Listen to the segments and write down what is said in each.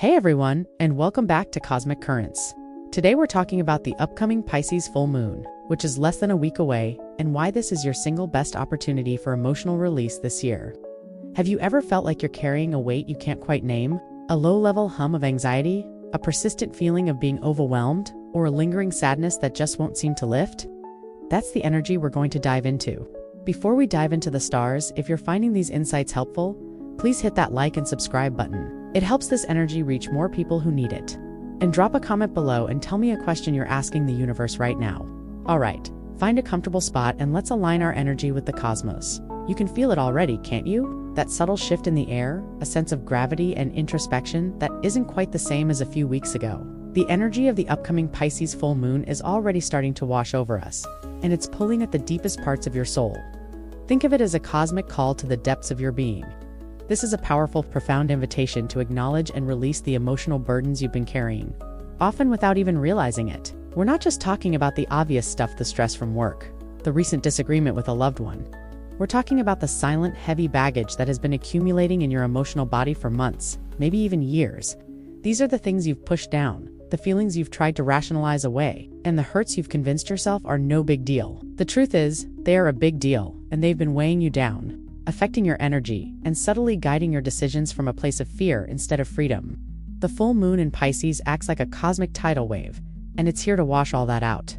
Hey everyone, and welcome back to Cosmic Currents. Today we're talking about the upcoming Pisces Full Moon, which is less than a week away, and why this is your single best opportunity for emotional release this year. Have you ever felt like you're carrying a weight you can't quite name? A low-level hum of anxiety? A persistent feeling of being overwhelmed? Or a lingering sadness that just won't seem to lift? That's the energy we're going to dive into. Before we dive into the stars, if you're finding these insights helpful, please hit that like and subscribe button. It helps this energy reach more people who need it. And drop a comment below and tell me a question you're asking the universe right now. Alright, find a comfortable spot and let's align our energy with the cosmos. You can feel it already, can't you? That subtle shift in the air, a sense of gravity and introspection that isn't quite the same as a few weeks ago. The energy of the upcoming Pisces full moon is already starting to wash over us, and it's pulling at the deepest parts of your soul. Think of it as a cosmic call to the depths of your being. This is a powerful, profound invitation to acknowledge and release the emotional burdens you've been carrying, often without even realizing it. We're not just talking about the obvious stuff, the stress from work, the recent disagreement with a loved one. We're talking about the silent, heavy baggage that has been accumulating in your emotional body for months, maybe even years. These are the things you've pushed down, the feelings you've tried to rationalize away, and the hurts you've convinced yourself are no big deal. The truth is, they are a big deal, and they've been weighing you down, affecting your energy, and subtly guiding your decisions from a place of fear instead of freedom. The full moon in Pisces acts like a cosmic tidal wave, and it's here to wash all that out.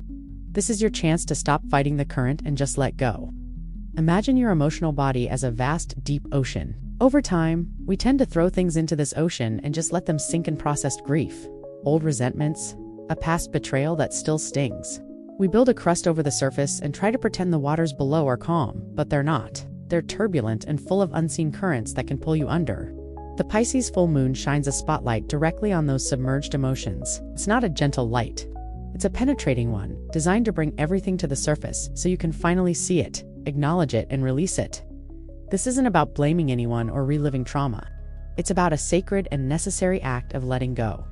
This is your chance to stop fighting the current and just let go. Imagine your emotional body as a vast, deep ocean. Over time, we tend to throw things into this ocean and just let them sink in processed grief, old resentments, a past betrayal that still stings. We build a crust over the surface and try to pretend the waters below are calm, but they're not. They're turbulent and full of unseen currents that can pull you under. The Pisces full moon shines a spotlight directly on those submerged emotions. It's not a gentle light. It's a penetrating one, designed to bring everything to the surface so you can finally see it, acknowledge it, and release it. This isn't about blaming anyone or reliving trauma. It's about a sacred and necessary act of letting go.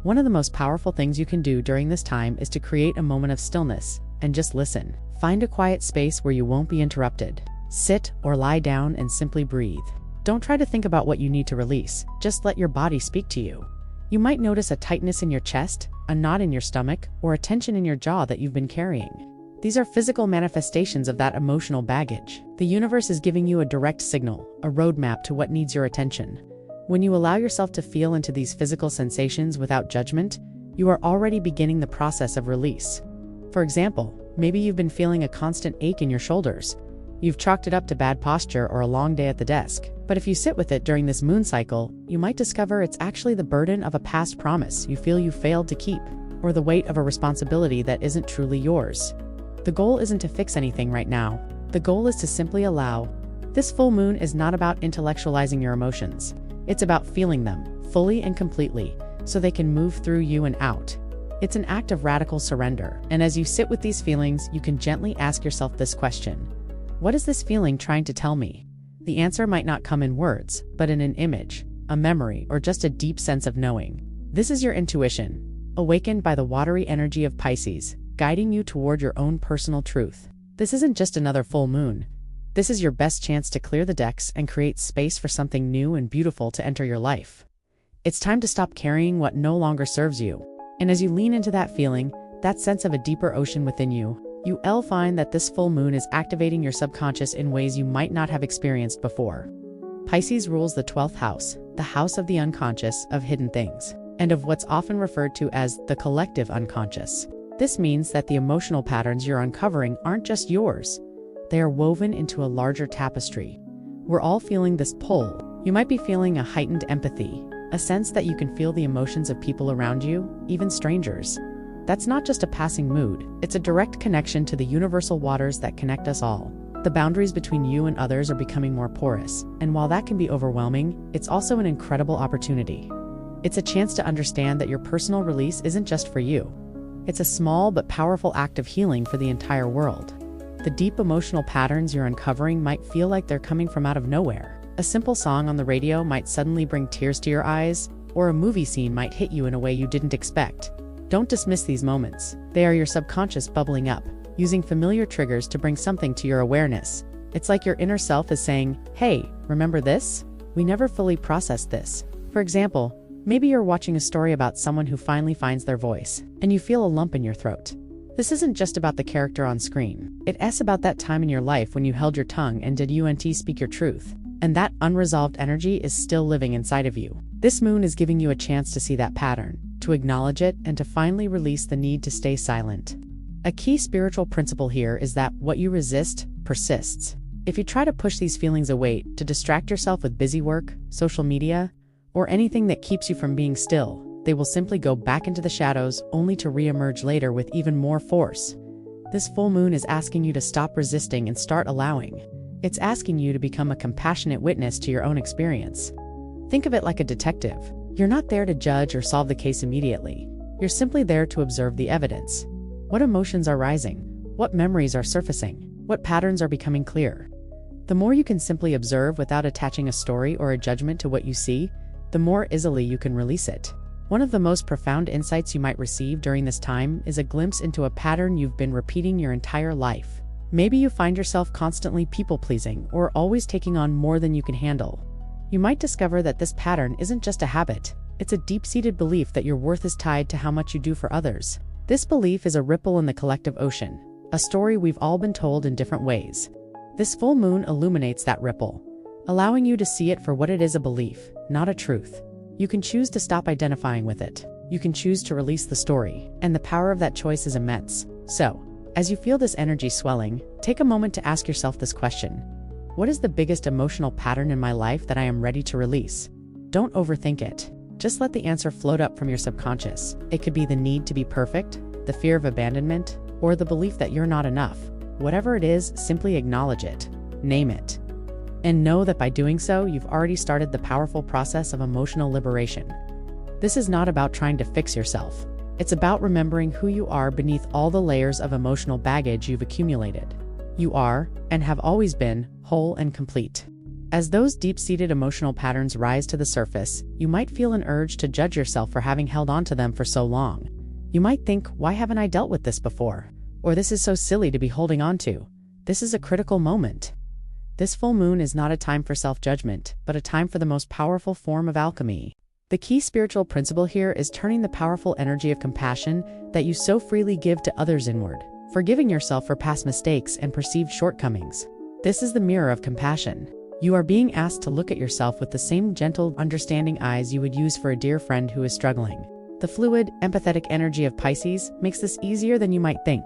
One of the most powerful things you can do during this time is to create a moment of stillness and just listen. Find a quiet space where you won't be interrupted. Sit or lie down and simply breathe. Don't try to think about what you need to release, just let your body speak to you. You might notice a tightness in your chest, a knot in your stomach, or a tension in your jaw that you've been carrying. These are physical manifestations of that emotional baggage. The universe is giving you a direct signal, a roadmap to what needs your attention. When you allow yourself to feel into these physical sensations without judgment, you are already beginning the process of release. For example, maybe you've been feeling a constant ache in your shoulders. You've chalked it up to bad posture or a long day at the desk. But if you sit with it during this moon cycle, you might discover it's actually the burden of a past promise you feel you failed to keep, or the weight of a responsibility that isn't truly yours. The goal isn't to fix anything right now. The goal is to simply allow. This full moon is not about intellectualizing your emotions. It's about feeling them, fully and completely, so they can move through you and out. It's an act of radical surrender, and as you sit with these feelings, you can gently ask yourself this question. What is this feeling trying to tell me? The answer might not come in words, but in an image, a memory, or just a deep sense of knowing. This is your intuition, awakened by the watery energy of Pisces, guiding you toward your own personal truth. This isn't just another full moon. This is your best chance to clear the decks and create space for something new and beautiful to enter your life. It's time to stop carrying what no longer serves you. And as you lean into that feeling, that sense of a deeper ocean within you, you'll find that this full moon is activating your subconscious in ways you might not have experienced before. Pisces rules the 12th house, the house of the unconscious, of hidden things, and of what's often referred to as the collective unconscious. This means that the emotional patterns you're uncovering aren't just yours. They are woven into a larger tapestry. We're all feeling this pull. You might be feeling a heightened empathy, a sense that you can feel the emotions of people around you, even strangers. That's not just a passing mood, it's a direct connection to the universal waters that connect us all. The boundaries between you and others are becoming more porous, and while that can be overwhelming, it's also an incredible opportunity. It's a chance to understand that your personal release isn't just for you. It's a small but powerful act of healing for the entire world. The deep emotional patterns you're uncovering might feel like they're coming from out of nowhere. A simple song on the radio might suddenly bring tears to your eyes, or a movie scene might hit you in a way you didn't expect. Don't dismiss these moments. They are your subconscious bubbling up, using familiar triggers to bring something to your awareness. It's like your inner self is saying, hey, remember this? We never fully processed this. For example, Maybe you're watching a story about someone who finally finds their voice, and you feel a lump in your throat. This isn't just about the character on screen. It's about that time in your life when you held your tongue and did speak your truth. And that unresolved energy is still living inside of you. This moon is giving you a chance to see that pattern, to acknowledge it, and to finally release the need to stay silent. A key spiritual principle here is that what you resist persists. If you try to push these feelings away, to distract yourself with busy work, social media, or anything that keeps you from being still, they will simply go back into the shadows, only to re-emerge later with even more force. This full moon is asking you to stop resisting and start allowing. It's asking you to become a compassionate witness to your own experience. Think of it like a detective. You're not there to judge or solve the case immediately. You're simply there to observe the evidence. What emotions are rising? What memories are surfacing? What patterns are becoming clear? The more you can simply observe without attaching a story or a judgment to what you see, the more easily you can release it. One of the most profound insights you might receive during this time is a glimpse into a pattern you've been repeating your entire life. Maybe you find yourself constantly people-pleasing or always taking on more than you can handle. You might discover that this pattern isn't just a habit. It's a deep-seated belief that your worth is tied to how much you do for others. This belief is a ripple in the collective ocean, a story we've all been told in different ways. This full moon illuminates that ripple, allowing you to see it for what it is: a belief, not a truth. You can choose to stop identifying with it. You can choose to release the story, and the power of that choice is immense. So, as you feel this energy swelling, take a moment to ask yourself this question: what is the biggest emotional pattern in my life that I am ready to release? Don't overthink it. Just let the answer float up from your subconscious. It could be the need to be perfect, the fear of abandonment, or the belief that you're not enough. Whatever it is, simply acknowledge it. Name it. And know that by doing so, you've already started the powerful process of emotional liberation. This is not about trying to fix yourself. It's about remembering who you are beneath all the layers of emotional baggage you've accumulated. You are, and have always been, whole and complete. As those deep-seated emotional patterns rise to the surface, you might feel an urge to judge yourself for having held on to them for so long. You might think, why haven't I dealt with this before? Or this is so silly to be holding on to. This is a critical moment. This full moon is not a time for self-judgment, but a time for the most powerful form of alchemy. The key spiritual principle here is turning the powerful energy of compassion that you so freely give to others inward, forgiving yourself for past mistakes and perceived shortcomings. This is the mirror of compassion. You are being asked to look at yourself with the same gentle, understanding eyes you would use for a dear friend who is struggling. The fluid, empathetic energy of Pisces makes this easier than you might think.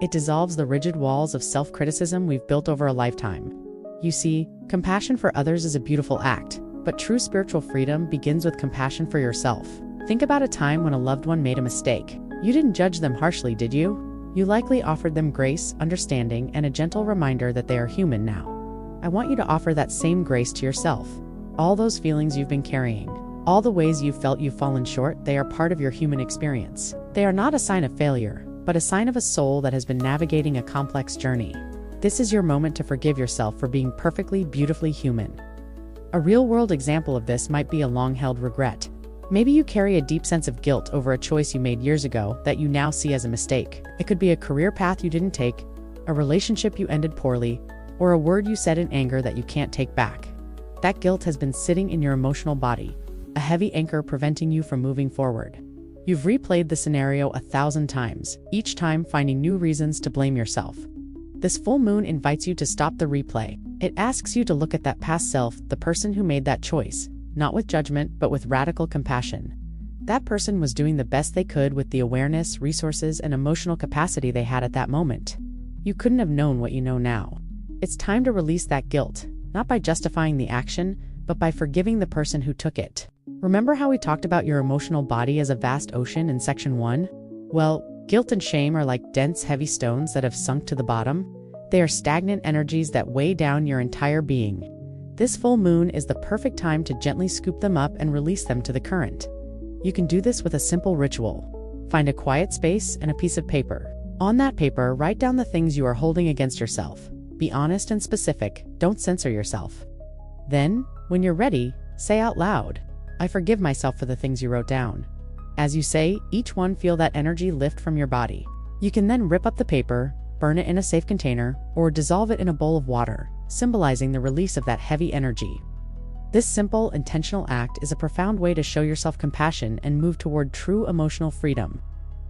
It dissolves the rigid walls of self-criticism we've built over a lifetime. You see, compassion for others is a beautiful act, but true spiritual freedom begins with compassion for yourself. Think about a time when a loved one made a mistake. You didn't judge them harshly, did you? You likely offered them grace, understanding, and a gentle reminder that they are human now. I want you to offer that same grace to yourself. All those feelings you've been carrying, all the ways you've felt you've fallen short, they are part of your human experience. They are not a sign of failure, but a sign of a soul that has been navigating a complex journey. This is your moment to forgive yourself for being perfectly, beautifully human. A real-world example of this might be a long-held regret. Maybe you carry a deep sense of guilt over a choice you made years ago that you now see as a mistake. It could be a career path you didn't take, a relationship you ended poorly, or a word you said in anger that you can't take back. That guilt has been sitting in your emotional body, a heavy anchor preventing you from moving forward. You've replayed the scenario 1,000 times, each time finding new reasons to blame yourself. This full moon invites you to stop the replay. It asks you to look at that past self, the person who made that choice, not with judgment, but with radical compassion. That person was doing the best they could with the awareness, resources, and emotional capacity they had at that moment. You couldn't have known what you know now. It's time to release that guilt, not by justifying the action, but by forgiving the person who took it. Remember how we talked about your emotional body as a vast ocean in section 1? Well, guilt and shame are like dense, heavy stones that have sunk to the bottom. They are stagnant energies that weigh down your entire being. This full moon is the perfect time to gently scoop them up and release them to the current. You can do this with a simple ritual. Find a quiet space and a piece of paper. On that paper, write down the things you are holding against yourself. Be honest and specific. Don't censor yourself. Then, when you're ready, say out loud, "I forgive myself for the things you wrote down." As you say, each one feel that energy lift from your body. You can then rip up the paper, burn it in a safe container, or dissolve it in a bowl of water, symbolizing the release of that heavy energy. This simple, intentional act is a profound way to show yourself compassion and move toward true emotional freedom.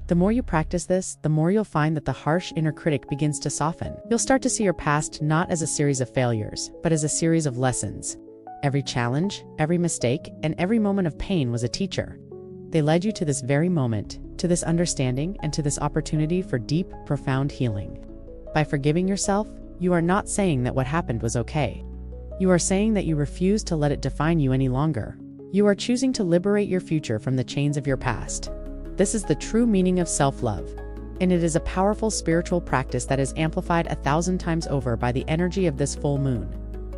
The more you practice this, the more you'll find that the harsh inner critic begins to soften. You'll start to see your past not as a series of failures, but as a series of lessons. Every challenge, every mistake, and every moment of pain was a teacher. They led you to this very moment, to this understanding, and to this opportunity for deep, profound healing. By forgiving yourself, you are not saying that what happened was okay. You are saying that you refuse to let it define you any longer. You are choosing to liberate your future from the chains of your past. This is the true meaning of self-love, and it is a powerful spiritual practice that is amplified 1,000 times over by the energy of this full moon.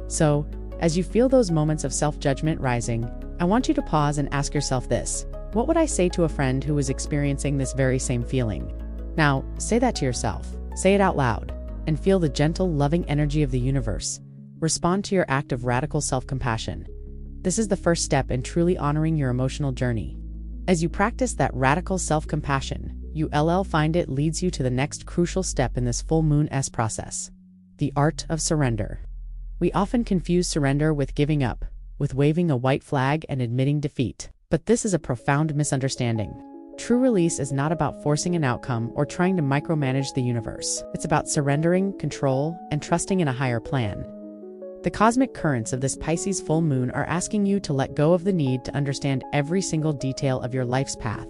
So, as you feel those moments of self-judgment rising, I want you to pause and ask yourself this: what would I say to a friend who was experiencing this very same feeling? Now, say that to yourself. Say it out loud, and feel the gentle, loving energy of the universe. Respond to your act of radical self-compassion. This is the first step in truly honoring your emotional journey. As you practice that radical self-compassion, you'll find it leads you to the next crucial step in this full moon-esque process: the art of surrender. We often confuse surrender with giving up, with waving a white flag and admitting defeat. But this is a profound misunderstanding. True release is not about forcing an outcome or trying to micromanage the universe. It's about surrendering, control, and trusting in a higher plan. The cosmic currents of this Pisces full moon are asking you to let go of the need to understand every single detail of your life's path.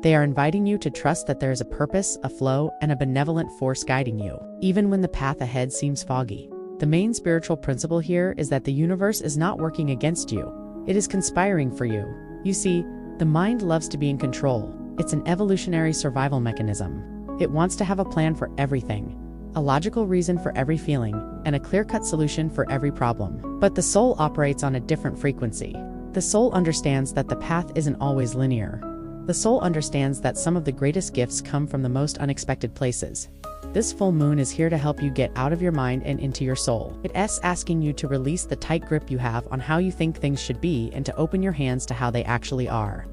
They are inviting you to trust that there is a purpose, a flow, and a benevolent force guiding you, even when the path ahead seems foggy. The main spiritual principle here is that the universe is not working against you. It is conspiring for you. You see, the mind loves to be in control. It's an evolutionary survival mechanism. It wants to have a plan for everything, a logical reason for every feeling, and a clear-cut solution for every problem. But the soul operates on a different frequency. The soul understands that the path isn't always linear. The soul understands that some of the greatest gifts come from the most unexpected places. This full moon is here to help you get out of your mind and into your soul. It's asking you to release the tight grip you have on how you think things should be and to open your hands to how they actually are.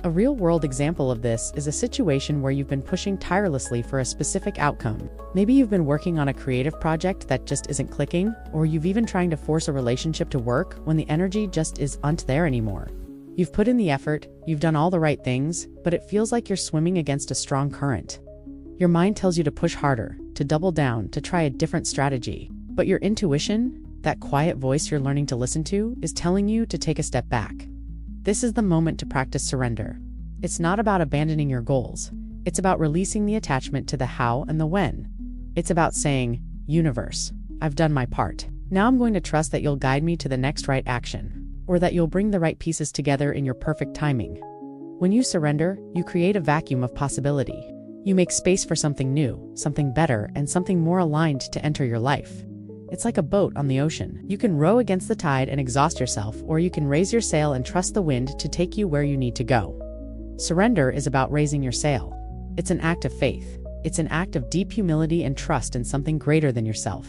A real-world example of this is a situation where you've been pushing tirelessly for a specific outcome. Maybe you've been working on a creative project that just isn't clicking, or you've even trying to force a relationship to work when the energy just isn't there anymore. You've put in the effort, you've done all the right things, but it feels like you're swimming against a strong current. Your mind tells you to push harder, to double down, to try a different strategy. But your intuition, that quiet voice you're learning to listen to, is telling you to take a step back. This is the moment to practice surrender. It's not about abandoning your goals. It's about releasing the attachment to the how and the when. It's about saying, "Universe, I've done my part. Now I'm going to trust that you'll guide me to the next right action, or that you'll bring the right pieces together in your perfect timing." When you surrender, you create a vacuum of possibility. You make space for something new, something better, and something more aligned to enter your life. It's like a boat on the ocean. You can row against the tide and exhaust yourself, or you can raise your sail and trust the wind to take you where you need to go. Surrender is about raising your sail. It's an act of faith. It's an act of deep humility and trust in something greater than yourself.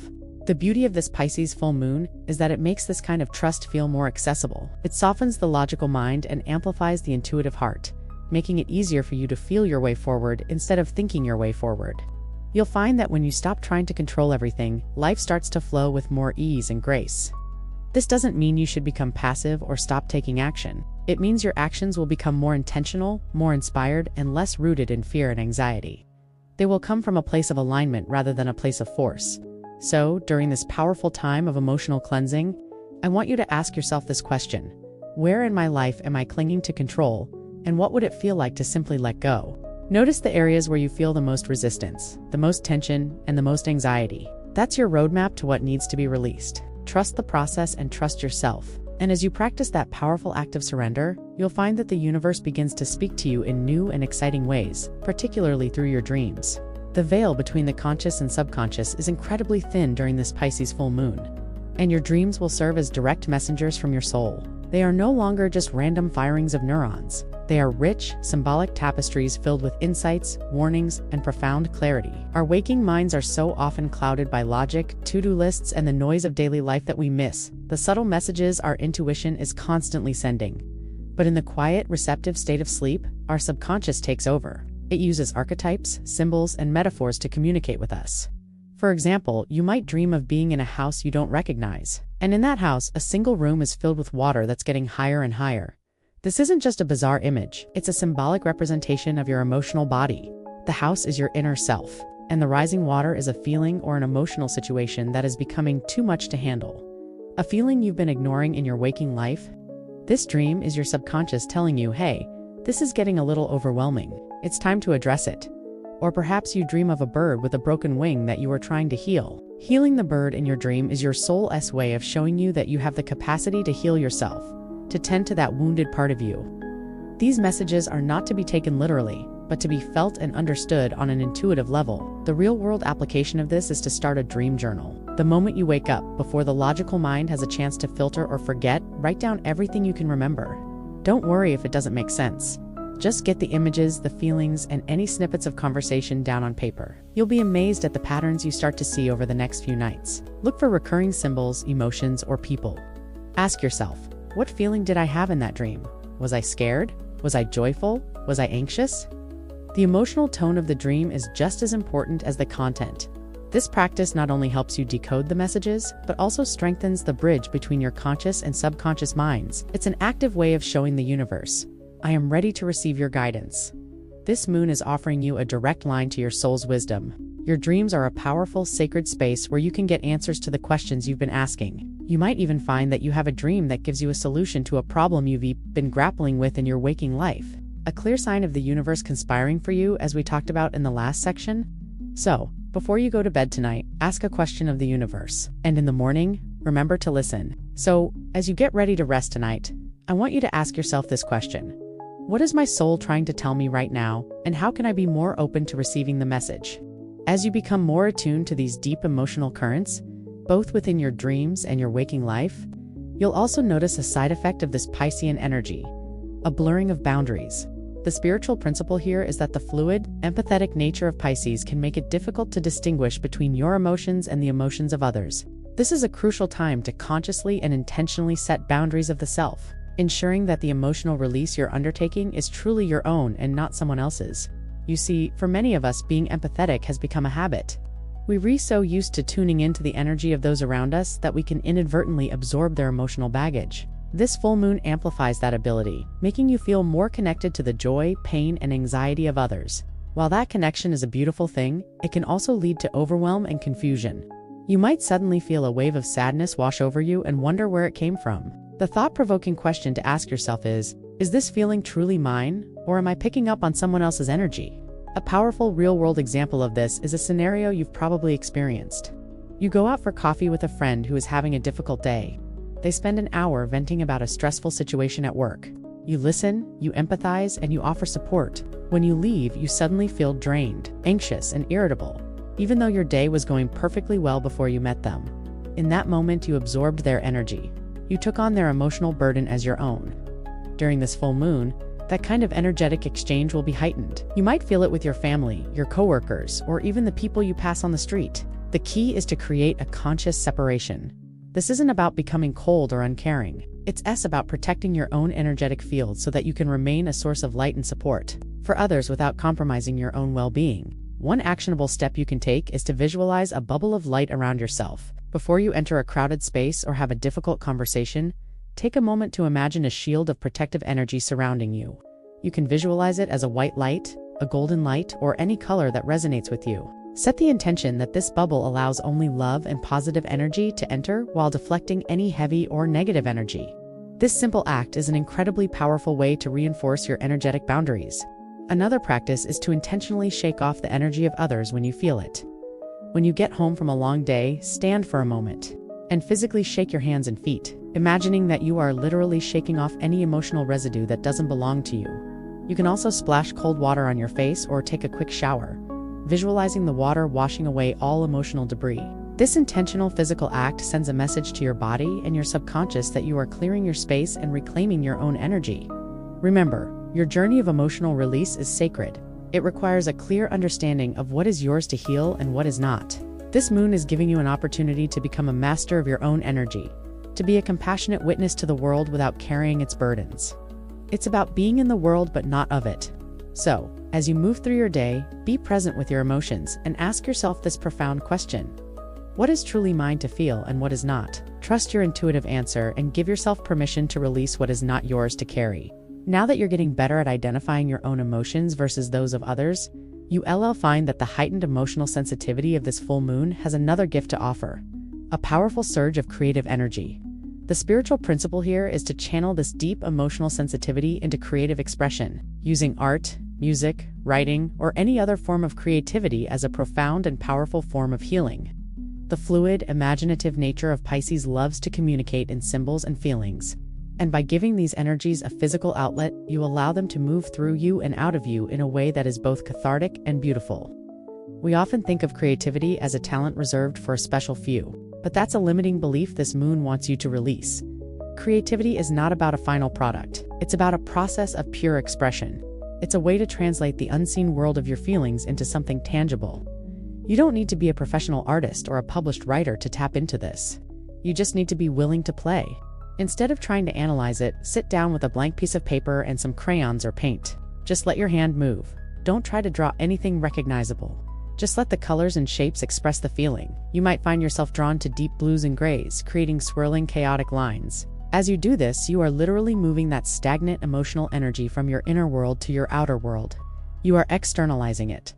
The beauty of this Pisces full moon is that it makes this kind of trust feel more accessible. It softens the logical mind and amplifies the intuitive heart, making it easier for you to feel your way forward instead of thinking your way forward. You'll find that when you stop trying to control everything, life starts to flow with more ease and grace. This doesn't mean you should become passive or stop taking action. It means your actions will become more intentional, more inspired, and less rooted in fear and anxiety. They will come from a place of alignment rather than a place of force. So, during this powerful time of emotional cleansing, I want you to ask yourself this question: where in my life am I clinging to control, and what would it feel like to simply let go? Notice the areas where you feel the most resistance, the most tension, and the most anxiety. That's your roadmap to what needs to be released. Trust the process and trust yourself. And as you practice that powerful act of surrender, you'll find that the universe begins to speak to you in new and exciting ways, particularly through your dreams. The veil between the conscious and subconscious is incredibly thin during this Pisces full moon, and your dreams will serve as direct messengers from your soul. They are no longer just random firings of neurons. They are rich, symbolic tapestries filled with insights, warnings, and profound clarity. Our waking minds are so often clouded by logic, to-do lists, and the noise of daily life that we miss the subtle messages our intuition is constantly sending. But in the quiet, receptive state of sleep, our subconscious takes over. It uses archetypes, symbols, and metaphors to communicate with us. For example, you might dream of being in a house you don't recognize. And in that house, a single room is filled with water that's getting higher and higher. This isn't just a bizarre image, it's a symbolic representation of your emotional body. The house is your inner self, and the rising water is a feeling or an emotional situation that is becoming too much to handle. A feeling you've been ignoring in your waking life? This dream is your subconscious telling you, hey, this is getting a little overwhelming. It's time to address it. Or perhaps you dream of a bird with a broken wing that you are trying to heal. Healing the bird in your dream is your soul's way of showing you that you have the capacity to heal yourself, to tend to that wounded part of you. These messages are not to be taken literally, but to be felt and understood on an intuitive level. The real-world application of this is to start a dream journal. The moment you wake up, before the logical mind has a chance to filter or forget, write down everything you can remember. Don't worry if it doesn't make sense. Just get the images, the feelings, and any snippets of conversation down on paper. You'll be amazed at the patterns you start to see over the next few nights. Look for recurring symbols, emotions, or people. Ask yourself, what feeling did I have in that dream? Was I scared? Was I joyful? Was I anxious? The emotional tone of the dream is just as important as the content. This practice not only helps you decode the messages, but also strengthens the bridge between your conscious and subconscious minds. It's an active way of showing the universe, I am ready to receive your guidance. This moon is offering you a direct line to your soul's wisdom. Your dreams are a powerful, sacred space where you can get answers to the questions you've been asking. You might even find that you have a dream that gives you a solution to a problem you've been grappling with in your waking life. A clear sign of the universe conspiring for you, as we talked about in the last section. So, before you go to bed tonight, ask a question of the universe. And in the morning, remember to listen. So, as you get ready to rest tonight, I want you to ask yourself this question. What is my soul trying to tell me right now, and how can I be more open to receiving the message? As you become more attuned to these deep emotional currents, both within your dreams and your waking life, you'll also notice a side effect of this Piscean energy, a blurring of boundaries. The spiritual principle here is that the fluid, empathetic nature of Pisces can make it difficult to distinguish between your emotions and the emotions of others. This is a crucial time to consciously and intentionally set boundaries of the self, ensuring that the emotional release you're undertaking is truly your own and not someone else's. You see, for many of us, being empathetic has become a habit. We're so used to tuning into the energy of those around us that we can inadvertently absorb their emotional baggage. This full moon amplifies that ability, making you feel more connected to the joy, pain, and anxiety of others. While that connection is a beautiful thing, it can also lead to overwhelm and confusion. You might suddenly feel a wave of sadness wash over you and wonder where it came from. The thought-provoking question to ask yourself is this feeling truly mine, or am I picking up on someone else's energy? A powerful real-world example of this is a scenario you've probably experienced. You go out for coffee with a friend who is having a difficult day. They spend an hour venting about a stressful situation at work. You listen, you empathize, and you offer support. When you leave, you suddenly feel drained, anxious, and irritable, even though your day was going perfectly well before you met them. In that moment, you absorbed their energy. You took on their emotional burden as your own. During this full moon, that kind of energetic exchange will be heightened. You might feel it with your family, your coworkers, or even the people you pass on the street. The key is to create a conscious separation. This isn't about becoming cold or uncaring. It's about protecting your own energetic field so that you can remain a source of light and support for others without compromising your own well-being. One actionable step you can take is to visualize a bubble of light around yourself. Before you enter a crowded space or have a difficult conversation, take a moment to imagine a shield of protective energy surrounding you. You can visualize it as a white light, a golden light, or any color that resonates with you. Set the intention that this bubble allows only love and positive energy to enter while deflecting any heavy or negative energy. This simple act is an incredibly powerful way to reinforce your energetic boundaries. Another practice is to intentionally shake off the energy of others when you feel it. When you get home from a long day, stand for a moment and physically shake your hands and feet, imagining that you are literally shaking off any emotional residue that doesn't belong to you. You can also splash cold water on your face or take a quick shower, visualizing the water washing away all emotional debris. This intentional physical act sends a message to your body and your subconscious that you are clearing your space and reclaiming your own energy. Remember, your journey of emotional release is sacred. It requires a clear understanding of what is yours to heal and what is not. This moon is giving you an opportunity to become a master of your own energy, to be a compassionate witness to the world without carrying its burdens. It's about being in the world but not of it. So, As you move through your day, be present with your emotions and ask yourself this profound question. What is truly mine to feel and what is not? Trust your intuitive answer and give yourself permission to release what is not yours to carry. Now that you're getting better at identifying your own emotions versus those of others, you'll find that the heightened emotional sensitivity of this full moon has another gift to offer: a powerful surge of creative energy. The spiritual principle here is to channel this deep emotional sensitivity into creative expression, using art, music, writing, or any other form of creativity as a profound and powerful form of healing. The fluid, imaginative nature of Pisces loves to communicate in symbols and feelings, and by giving these energies a physical outlet, you allow them to move through you and out of you in a way that is both cathartic and beautiful. We often think of creativity as a talent reserved for a special few, but that's a limiting belief this moon wants you to release. Creativity is not about a final product. It's about a process of pure expression. It's a way to translate the unseen world of your feelings into something tangible. You don't need to be a professional artist or a published writer to tap into this. You just need to be willing to play. Instead of trying to analyze it, sit down with a blank piece of paper and some crayons or paint. Just let your hand move. Don't try to draw anything recognizable. Just let the colors and shapes express the feeling. You might find yourself drawn to deep blues and grays, creating swirling, chaotic lines. As you do this, you are literally moving that stagnant emotional energy from your inner world to your outer world. You are externalizing it.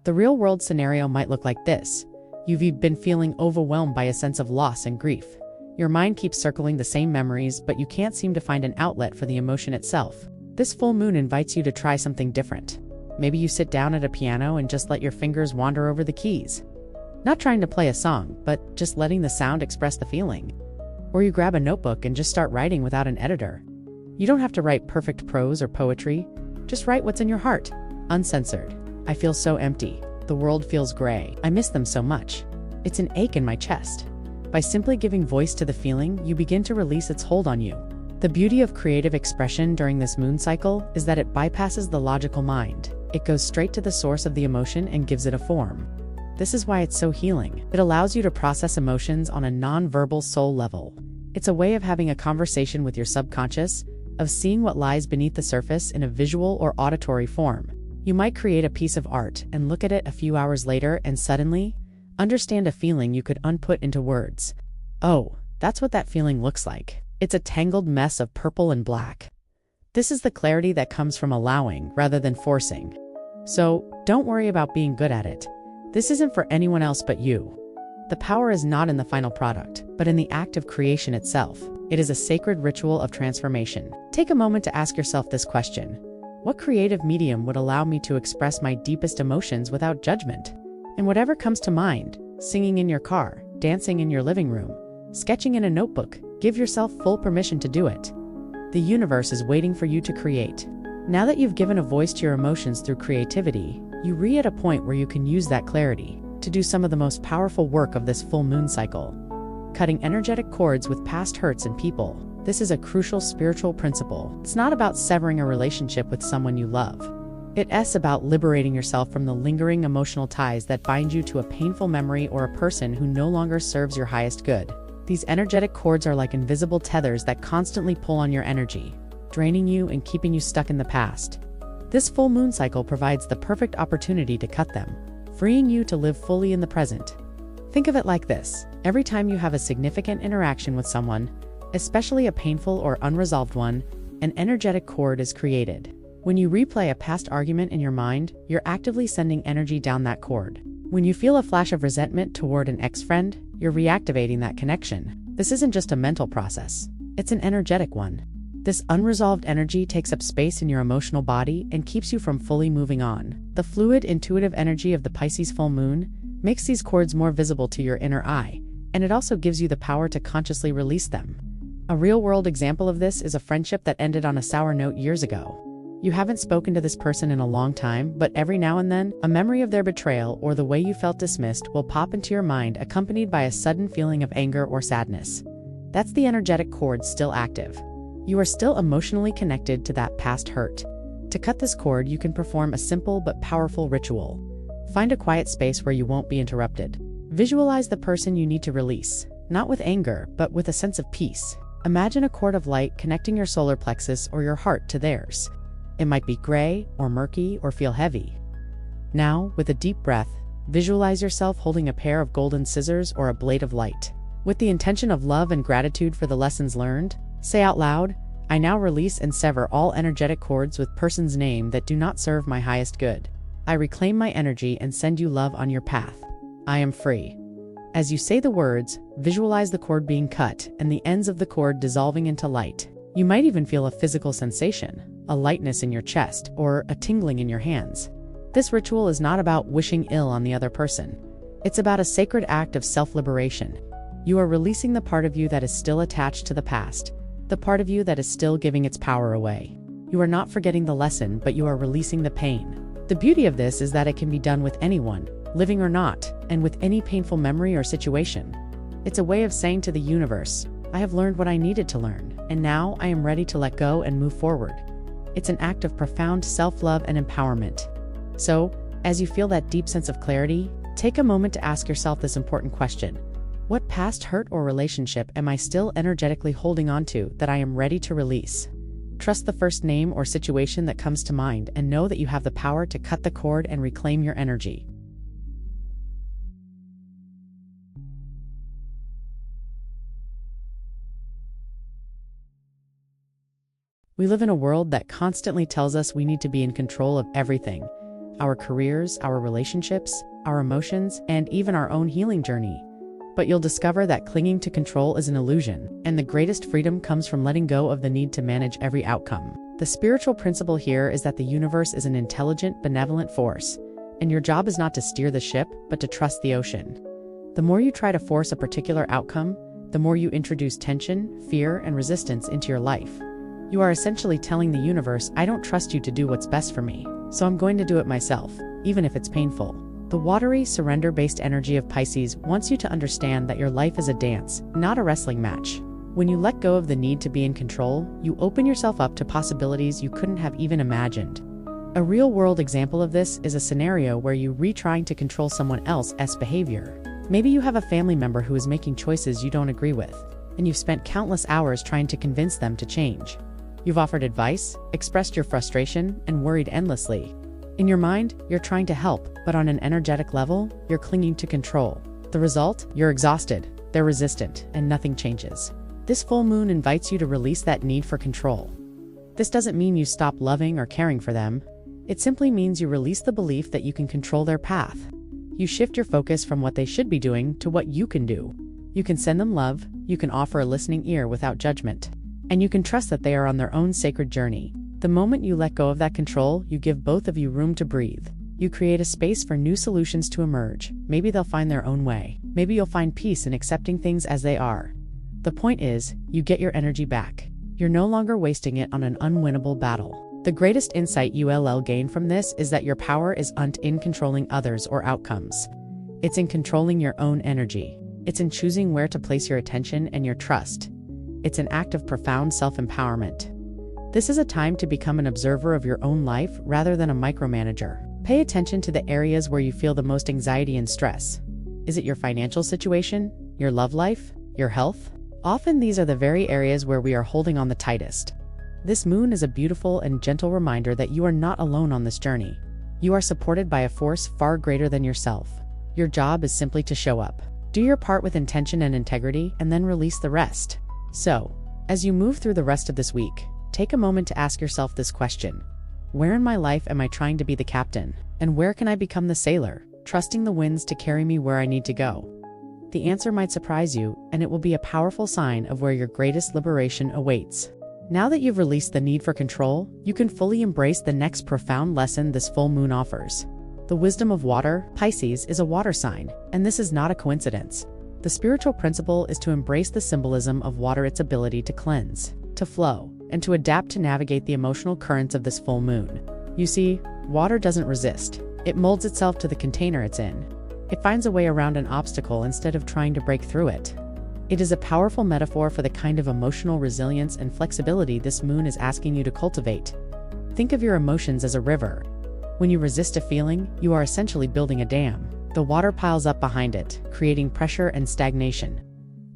The real-world scenario might look like this. You've been feeling overwhelmed by a sense of loss and grief. Your mind keeps circling the same memories, but you can't seem to find an outlet for the emotion itself. This full moon invites you to try something different. Maybe you sit down at a piano and just let your fingers wander over the keys. Not trying to play a song, but just letting the sound express the feeling. Or you grab a notebook and just start writing without an editor. You don't have to write perfect prose or poetry. Just write what's in your heart, uncensored. I feel so empty. The world feels gray. I miss them so much. It's an ache in my chest. By simply giving voice to the feeling, you begin to release its hold on you. The beauty of creative expression during this moon cycle is that it bypasses the logical mind. It goes straight to the source of the emotion and gives it a form. This is why it's so healing. It allows you to process emotions on a non-verbal soul level. It's a way of having a conversation with your subconscious, of seeing what lies beneath the surface in a visual or auditory form. You might create a piece of art and look at it a few hours later and suddenly understand a feeling you could unput into words. Oh, that's what that feeling looks like. It's a tangled mess of purple and black. This is the clarity that comes from allowing rather than forcing. So, don't worry about being good at it. This isn't for anyone else but you. The power is not in the final product, but in the act of creation itself. It is a sacred ritual of transformation. Take a moment to ask yourself this question. What creative medium would allow me to express my deepest emotions without judgment? And whatever comes to mind, singing in your car, dancing in your living room, sketching in a notebook, give yourself full permission to do it. The universe is waiting for you to create. Now that you've given a voice to your emotions through creativity, you're at a point where you can use that clarity to do some of the most powerful work of this full moon cycle. Cutting energetic cords with past hurts and people. This is a crucial spiritual principle. It's not about severing a relationship with someone you love. It's about liberating yourself from the lingering emotional ties that bind you to a painful memory or a person who no longer serves your highest good. These energetic cords are like invisible tethers that constantly pull on your energy, draining you and keeping you stuck in the past. This full moon cycle provides the perfect opportunity to cut them, freeing you to live fully in the present. Think of it like this. Every time you have a significant interaction with someone, especially a painful or unresolved one, an energetic cord is created. When you replay a past argument in your mind, you're actively sending energy down that cord. When you feel a flash of resentment toward an ex-friend, you're reactivating that connection. This isn't just a mental process. It's an energetic one. This unresolved energy takes up space in your emotional body and keeps you from fully moving on. The fluid, intuitive energy of the Pisces full moon makes these cords more visible to your inner eye, and it also gives you the power to consciously release them. A real-world example of this is a friendship that ended on a sour note years ago. You haven't spoken to this person in a long time, but every now and then, a memory of their betrayal or the way you felt dismissed will pop into your mind, accompanied by a sudden feeling of anger or sadness. That's the energetic cord still active. You are still emotionally connected to that past hurt. To cut this cord, you can perform a simple but powerful ritual. Find a quiet space where you won't be interrupted. Visualize the person you need to release, not with anger, but with a sense of peace. Imagine a cord of light connecting your solar plexus or your heart to theirs. It might be gray or murky or feel heavy. Now, with a deep breath, visualize yourself holding a pair of golden scissors or a blade of light. With the intention of love and gratitude for the lessons learned, say out loud, "I now release and sever all energetic cords with person's name that do not serve my highest good. I reclaim my energy and send you love on your path. I am free." As you say the words, visualize the cord being cut and the ends of the cord dissolving into light. You might even feel a physical sensation, a lightness in your chest, or a tingling in your hands. This ritual is not about wishing ill on the other person. It's about a sacred act of self-liberation. You are releasing the part of you that is still attached to the past, the part of you that is still giving its power away. You are not forgetting the lesson, but you are releasing the pain. The beauty of this is that it can be done with anyone, living or not, and with any painful memory or situation. It's a way of saying to the universe, "I have learned what I needed to learn, and now I am ready to let go and move forward." It's an act of profound self-love and empowerment. So, as you feel that deep sense of clarity, take a moment to ask yourself this important question. What past hurt or relationship am I still energetically holding on to that I am ready to release? Trust the first name or situation that comes to mind and know that you have the power to cut the cord and reclaim your energy. We live in a world that constantly tells us we need to be in control of everything: our careers, our relationships, our emotions, and even our own healing journey. But you'll discover that clinging to control is an illusion, and the greatest freedom comes from letting go of the need to manage every outcome. The spiritual principle here is that the universe is an intelligent, benevolent force, and your job is not to steer the ship, but to trust the ocean. The more you try to force a particular outcome, the more you introduce tension, fear, and resistance into your life. You are essentially telling the universe, "I don't trust you to do what's best for me, so I'm going to do it myself, even if it's painful." The watery, surrender-based energy of Pisces wants you to understand that your life is a dance, not a wrestling match. When you let go of the need to be in control, you open yourself up to possibilities you couldn't have even imagined. A real-world example of this is a scenario where you trying to control someone else's behavior. Maybe you have a family member who is making choices you don't agree with, and you've spent countless hours trying to convince them to change. You've offered advice, expressed your frustration, and worried endlessly. In your mind, you're trying to help, but on an energetic level, you're clinging to control. The result? You're exhausted, they're resistant, and nothing changes. This full moon invites you to release that need for control. This doesn't mean you stop loving or caring for them. It simply means you release the belief that you can control their path. You shift your focus from what they should be doing to what you can do. You can send them love, you can offer a listening ear without judgment, and you can trust that they are on their own sacred journey. The moment you let go of that control, you give both of you room to breathe. You create a space for new solutions to emerge. Maybe they'll find their own way. Maybe you'll find peace in accepting things as they are. The point is, you get your energy back. You're no longer wasting it on an unwinnable battle. The greatest insight you'll gain from this is that your power isn't in controlling others or outcomes. It's in controlling your own energy. It's in choosing where to place your attention and your trust. It's an act of profound self-empowerment. This is a time to become an observer of your own life rather than a micromanager. Pay attention to the areas where you feel the most anxiety and stress. Is it your financial situation, your love life, your health? Often these are the very areas where we are holding on the tightest. This moon is a beautiful and gentle reminder that you are not alone on this journey. You are supported by a force far greater than yourself. Your job is simply to show up. Do your part with intention and integrity, and then release the rest. So, as you move through the rest of this week, take a moment to ask yourself this question. Where in my life am I trying to be the captain? And where can I become the sailor, trusting the winds to carry me where I need to go? The answer might surprise you, and it will be a powerful sign of where your greatest liberation awaits. Now that you've released the need for control, you can fully embrace the next profound lesson this full moon offers. The wisdom of water. Pisces is a water sign, and this is not a coincidence. The spiritual principle is to embrace the symbolism of water, its ability to cleanse, to flow, and to adapt to navigate the emotional currents of this full moon. You see, water doesn't resist. It molds itself to the container it's in. It finds a way around an obstacle instead of trying to break through it. It is a powerful metaphor for the kind of emotional resilience and flexibility this moon is asking you to cultivate. Think of your emotions as a river. When you resist a feeling, you are essentially building a dam. The water piles up behind it, creating pressure and stagnation.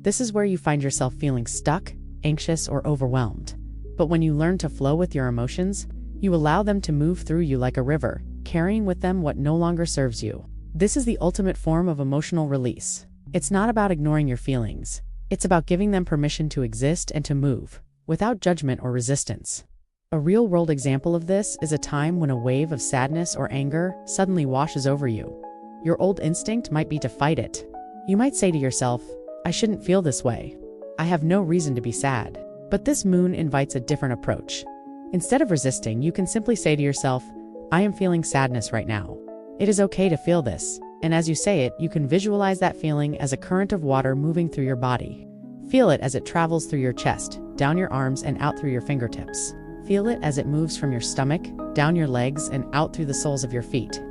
This is where you find yourself feeling stuck, anxious, or overwhelmed. But when you learn to flow with your emotions, You allow them to move through you like a river, carrying with them what no longer serves you. This is the ultimate form of emotional release. It's not about ignoring your feelings. It's about giving them permission to exist and to move, without judgment or resistance. A real-world example of this is a time when a wave of sadness or anger suddenly washes over you. Your old instinct might be to fight it. You might say to yourself, "I shouldn't feel this way. I have no reason to be sad." But this moon invites a different approach. Instead of resisting, you can simply say to yourself, "I am feeling sadness right now. It is okay to feel this." And as you say it, you can visualize that feeling as a current of water moving through your body. Feel it as it travels through your chest, down your arms, and out through your fingertips. Feel it as it moves from your stomach, down your legs, and out through the soles of your feet.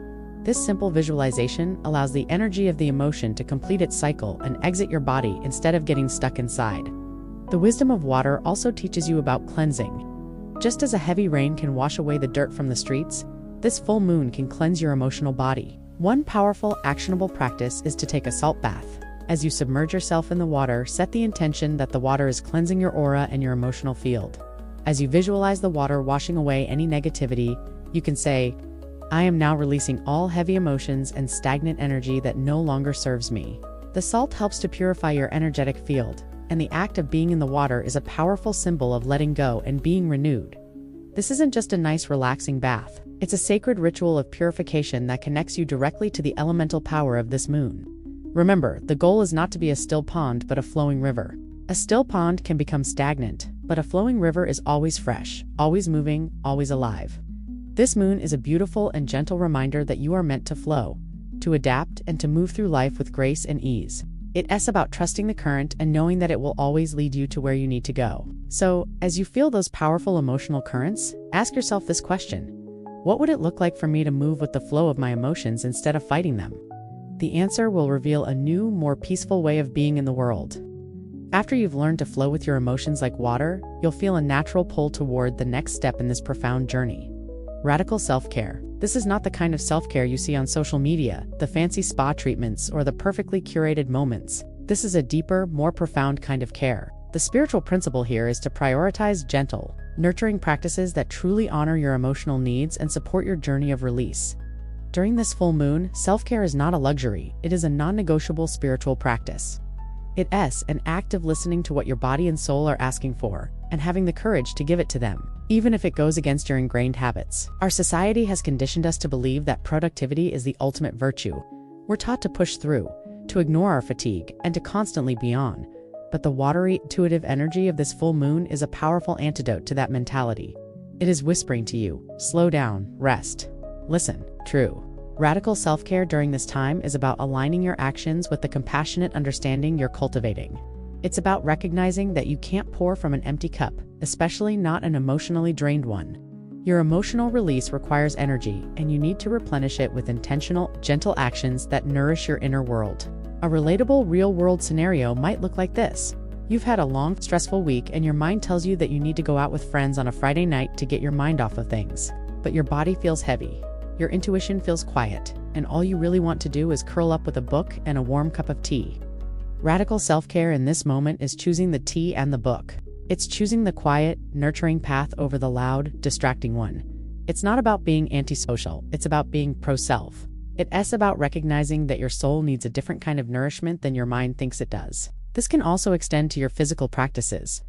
This simple visualization allows the energy of the emotion to complete its cycle and exit your body instead of getting stuck inside. The wisdom of water also teaches you about cleansing. Just as a heavy rain can wash away the dirt from the streets, this full moon can cleanse your emotional body. One powerful, actionable practice is to take a salt bath. As you submerge yourself in the water, set the intention that the water is cleansing your aura and your emotional field. As you visualize the water washing away any negativity, you can say, "I am now releasing all heavy emotions and stagnant energy that no longer serves me." The salt helps to purify your energetic field, and the act of being in the water is a powerful symbol of letting go and being renewed. This isn't just a nice, relaxing bath. It's a sacred ritual of purification that connects you directly to the elemental power of this moon. Remember, the goal is not to be a still pond but a flowing river. A still pond can become stagnant, but a flowing river is always fresh, always moving, always alive. This moon is a beautiful and gentle reminder that you are meant to flow, to adapt, and to move through life with grace and ease. It's about trusting the current and knowing that it will always lead you to where you need to go. So, as you feel those powerful emotional currents, ask yourself this question: what would it look like for me to move with the flow of my emotions instead of fighting them? The answer will reveal a new, more peaceful way of being in the world. After you've learned to flow with your emotions like water, you'll feel a natural pull toward the next step in this profound journey. Radical self-care. This is not the kind of self-care you see on social media, the fancy spa treatments, or the perfectly curated moments. This is a deeper, more profound kind of care. The spiritual principle here is to prioritize gentle, nurturing practices that truly honor your emotional needs and support your journey of release. During this full moon, self-care is not a luxury, it is a non-negotiable spiritual practice. It's an act of listening to what your body and soul are asking for, and having the courage to give it to them, even if it goes against your ingrained habits. Our society has conditioned us to believe that productivity is the ultimate virtue. We're taught to push through, to ignore our fatigue, and to constantly be on. But the watery, intuitive energy of this full moon is a powerful antidote to that mentality. It is whispering to you, slow down, rest, listen. True. Radical self-care during this time is about aligning your actions with the compassionate understanding you're cultivating. It's about recognizing that you can't pour from an empty cup, especially not an emotionally drained one. Your emotional release requires energy, and you need to replenish it with intentional, gentle actions that nourish your inner world. A relatable, real-world scenario might look like this. You've had a long, stressful week, and your mind tells you that you need to go out with friends on a Friday night to get your mind off of things. But your body feels heavy. Your intuition feels quiet, and all you really want to do is curl up with a book and a warm cup of tea. Radical self-care in this moment is choosing the tea and the book. It's choosing the quiet, nurturing path over the loud, distracting one. It's not about being antisocial, it's about being pro-self. It's about recognizing that your soul needs a different kind of nourishment than your mind thinks it does. This can also extend to your physical practices.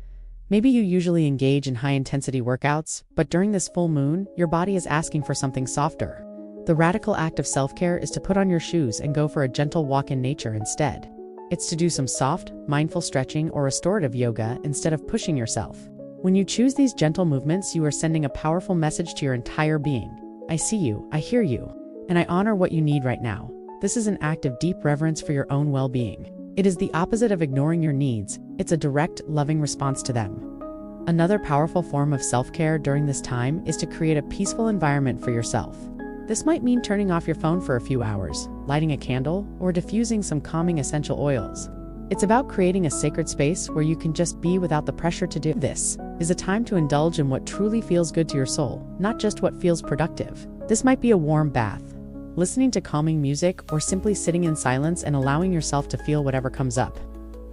Maybe you usually engage in high-intensity workouts, but during this full moon, your body is asking for something softer. The radical act of self-care is to put on your shoes and go for a gentle walk in nature instead. It's to do some soft, mindful stretching or restorative yoga instead of pushing yourself. When you choose these gentle movements, you are sending a powerful message to your entire being. I see you, I hear you, and I honor what you need right now. This is an act of deep reverence for your own well-being. It is the opposite of ignoring your needs, it's a direct, loving response to them. Another powerful form of self-care during this time is to create a peaceful environment for yourself. This might mean turning off your phone for a few hours, lighting a candle, or diffusing some calming essential oils. It's about creating a sacred space where you can just be without the pressure to do. This is a time to indulge in what truly feels good to your soul, not just what feels productive. This might be a warm bath, listening to calming music, or simply sitting in silence and allowing yourself to feel whatever comes up.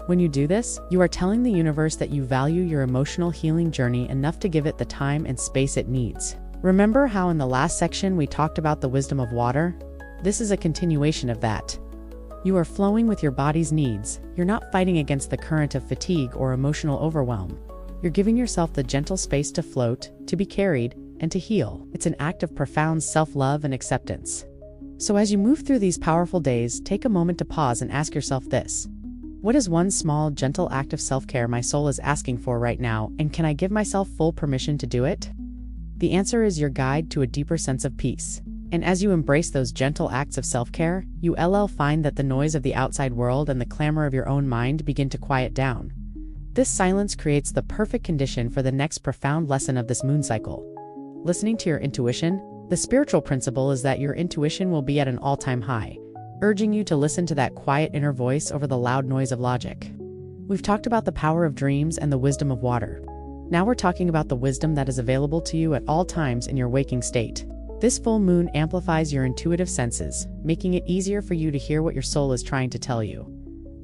When you do this, you are telling the universe that you value your emotional healing journey enough to give it the time and space it needs. Remember how in the last section we talked about the wisdom of water? This is a continuation of that. You are flowing with your body's needs. You're not fighting against the current of fatigue or emotional overwhelm. You're giving yourself the gentle space to float, to be carried, and to heal. It's an act of profound self-love and acceptance. So as you move through these powerful days, take a moment to pause and ask yourself this. What is one small, gentle act of self-care my soul is asking for right now, and can I give myself full permission to do it? The answer is your guide to a deeper sense of peace. And as you embrace those gentle acts of self-care, you'll find that the noise of the outside world and the clamor of your own mind begin to quiet down. This silence creates the perfect condition for the next profound lesson of this moon cycle. Listening to your intuition, the spiritual principle is that your intuition will be at an all-time high, urging you to listen to that quiet inner voice over the loud noise of logic. We've talked about the power of dreams and the wisdom of water. Now we're talking about the wisdom that is available to you at all times in your waking state. This full moon amplifies your intuitive senses, making it easier for you to hear what your soul is trying to tell you.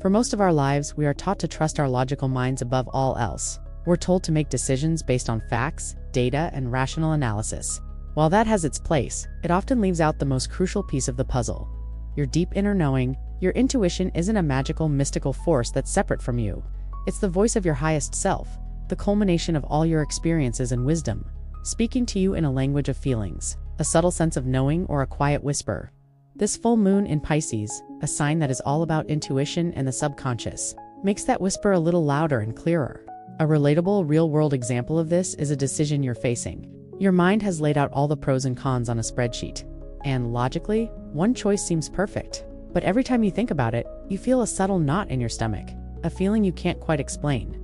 For most of our lives, we are taught to trust our logical minds above all else. We're told to make decisions based on facts, data, and rational analysis. While that has its place, it often leaves out the most crucial piece of the puzzle. Your deep inner knowing. Your intuition isn't a magical, mystical force that's separate from you. It's the voice of your highest self, the culmination of all your experiences and wisdom, speaking to you in a language of feelings, a subtle sense of knowing, or a quiet whisper. This full moon in Pisces, a sign that is all about intuition and the subconscious, makes that whisper a little louder and clearer. A relatable, real-world example of this is a decision you're facing. Your mind has laid out all the pros and cons on a spreadsheet, and logically, one choice seems perfect. But every time you think about it, you feel a subtle knot in your stomach, a feeling you can't quite explain.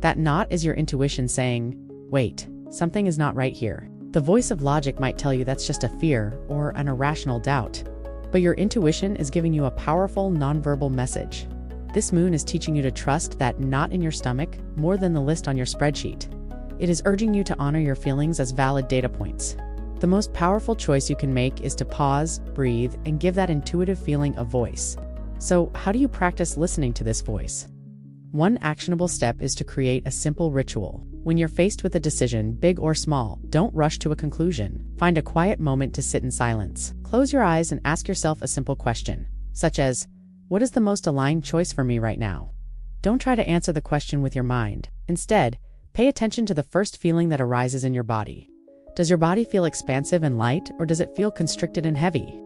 That knot is your intuition saying, wait, something is not right here. The voice of logic might tell you that's just a fear or an irrational doubt. But your intuition is giving you a powerful, nonverbal message. This moon is teaching you to trust that knot in your stomach more than the list on your spreadsheet. It is urging you to honor your feelings as valid data points. The most powerful choice you can make is to pause, breathe, and give that intuitive feeling a voice. So, how do you practice listening to this voice? One actionable step is to create a simple ritual. When you're faced with a decision, big or small, don't rush to a conclusion. Find a quiet moment to sit in silence. Close your eyes and ask yourself a simple question, such as, what is the most aligned choice for me right now? Don't try to answer the question with your mind. Instead, pay attention to the first feeling that arises in your body. Does your body feel expansive and light, or does it feel constricted and heavy?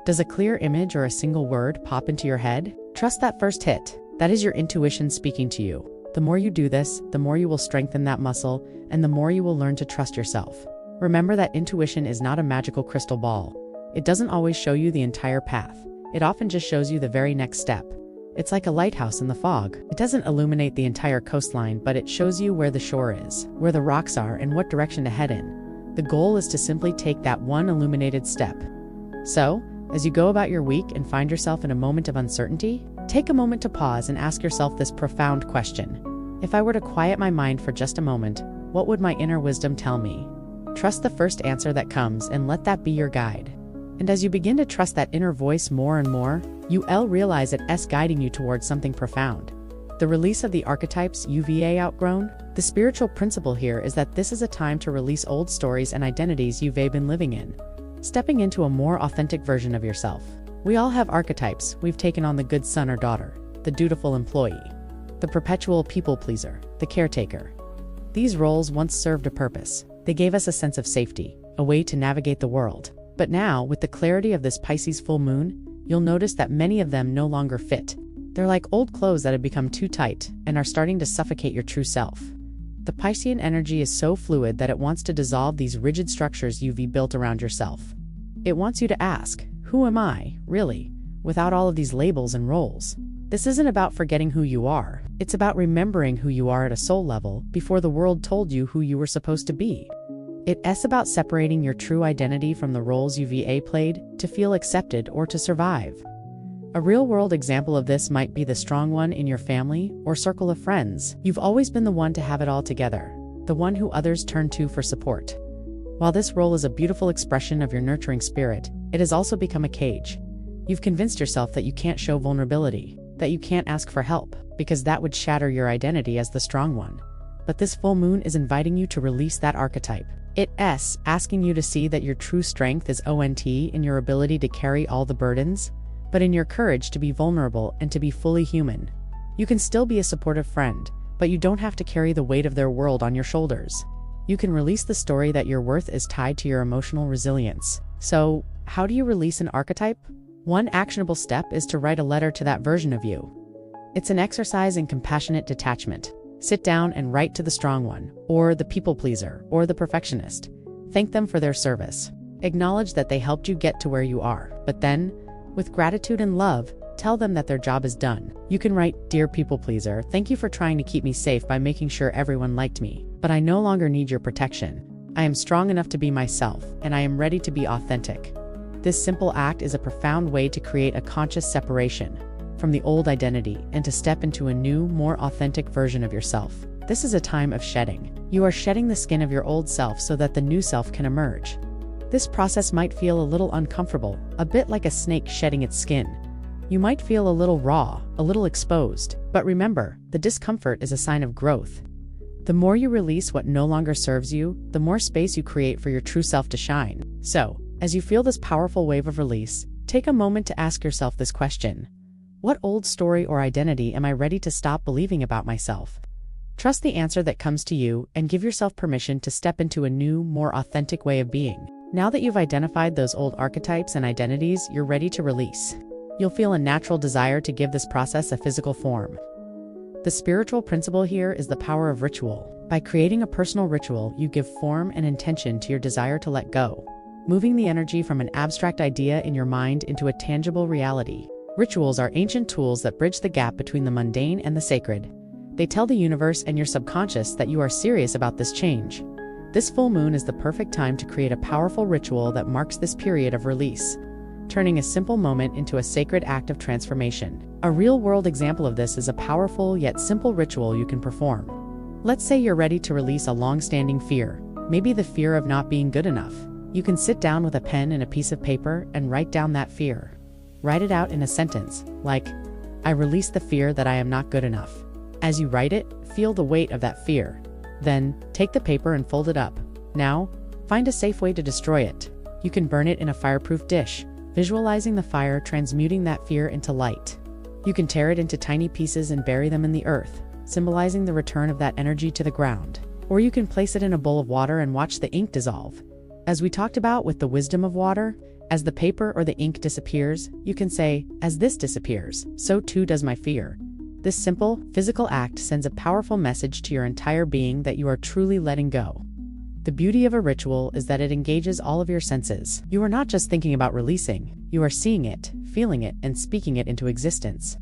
Does a clear image or a single word pop into your head? Trust that first hit. That is your intuition speaking to you. The more you do this, the more you will strengthen that muscle, and the more you will learn to trust yourself. Remember that intuition is not a magical crystal ball. It doesn't always show you the entire path. It often just shows you the very next step. It's like a lighthouse in the fog. It doesn't illuminate the entire coastline, but it shows you where the shore is, where the rocks are, and what direction to head in. The goal is to simply take that one illuminated step. So, as you go about your week and find yourself in a moment of uncertainty, take a moment to pause and ask yourself this profound question. If I were to quiet my mind for just a moment, what would my inner wisdom tell me? Trust the first answer that comes and let that be your guide. And as you begin to trust that inner voice more and more, you'll realize it's guiding you towards something profound. The release of the archetypes you've outgrown. The spiritual principle here is that this is a time to release old stories and identities you've been living in, stepping into a more authentic version of yourself. We all have archetypes. We've taken on the good son or daughter, the dutiful employee, the perpetual people pleaser, the caretaker. These roles once served a purpose. They gave us a sense of safety, a way to navigate the world. But now, with the clarity of this Pisces full moon, you'll notice that many of them no longer fit. They're like old clothes that have become too tight and are starting to suffocate your true self. The Piscean energy is so fluid that it wants to dissolve these rigid structures you've built around yourself. It wants you to ask, who am I, really, without all of these labels and roles? This isn't about forgetting who you are. It's about remembering who you are at a soul level before the world told you who you were supposed to be. It's about separating your true identity from the roles you've played to feel accepted or to survive. A real-world example of this might be the strong one in your family or circle of friends. You've always been the one to have it all together, the one who others turn to for support. While this role is a beautiful expression of your nurturing spirit, it has also become a cage. You've convinced yourself that you can't show vulnerability, that you can't ask for help, because that would shatter your identity as the strong one. But this full moon is inviting you to release that archetype. It's asking you to see that your true strength is ONT in your ability to carry all the burdens, but in your courage to be vulnerable and to be fully human. You can still be a supportive friend, but you don't have to carry the weight of their world on your shoulders. You can release the story that your worth is tied to your emotional resilience. So, how do you release an archetype? One actionable step is to write a letter to that version of you. It's an exercise in compassionate detachment. Sit down and write to the strong one, or the people pleaser, or the perfectionist. Thank them for their service. Acknowledge that they helped you get to where you are, but then, with gratitude and love, tell them that their job is done. You can write, "Dear people pleaser, thank you for trying to keep me safe by making sure everyone liked me, but I no longer need your protection. I am strong enough to be myself, and I am ready to be authentic." This simple act is a profound way to create a conscious separation from the old identity and to step into a new, more authentic version of yourself. This is a time of shedding. You are shedding the skin of your old self so that the new self can emerge. This process might feel a little uncomfortable, a bit like a snake shedding its skin. You might feel a little raw, a little exposed, but remember, the discomfort is a sign of growth. The more you release what no longer serves you, the more space you create for your true self to shine. So, as you feel this powerful wave of release, take a moment to ask yourself this question. What old story or identity am I ready to stop believing about myself? Trust the answer that comes to you and give yourself permission to step into a new, more authentic way of being. Now that you've identified those old archetypes and identities, you're ready to release. You'll feel a natural desire to give this process a physical form. The spiritual principle here is the power of ritual. By creating a personal ritual, you give form and intention to your desire to let go, moving the energy from an abstract idea in your mind into a tangible reality. Rituals are ancient tools that bridge the gap between the mundane and the sacred. They tell the universe and your subconscious that you are serious about this change. This full moon is the perfect time to create a powerful ritual that marks this period of release, turning a simple moment into a sacred act of transformation. A real-world example of this is a powerful yet simple ritual you can perform. Let's say you're ready to release a long-standing fear, maybe the fear of not being good enough. You can sit down with a pen and a piece of paper and write down that fear. Write it out in a sentence, like, "I release the fear that I am not good enough." As you write it, feel the weight of that fear. Then, take the paper and fold it up. Now, find a safe way to destroy it. You can burn it in a fireproof dish, visualizing the fire transmuting that fear into light. You can tear it into tiny pieces and bury them in the earth, symbolizing the return of that energy to the ground. Or you can place it in a bowl of water and watch the ink dissolve. As we talked about with the wisdom of water, as the paper or the ink disappears, you can say, "As this disappears, so too does my fear." This simple, physical act sends a powerful message to your entire being that you are truly letting go. The beauty of a ritual is that it engages all of your senses. You are not just thinking about releasing, you are seeing it, feeling it, and speaking it into existence.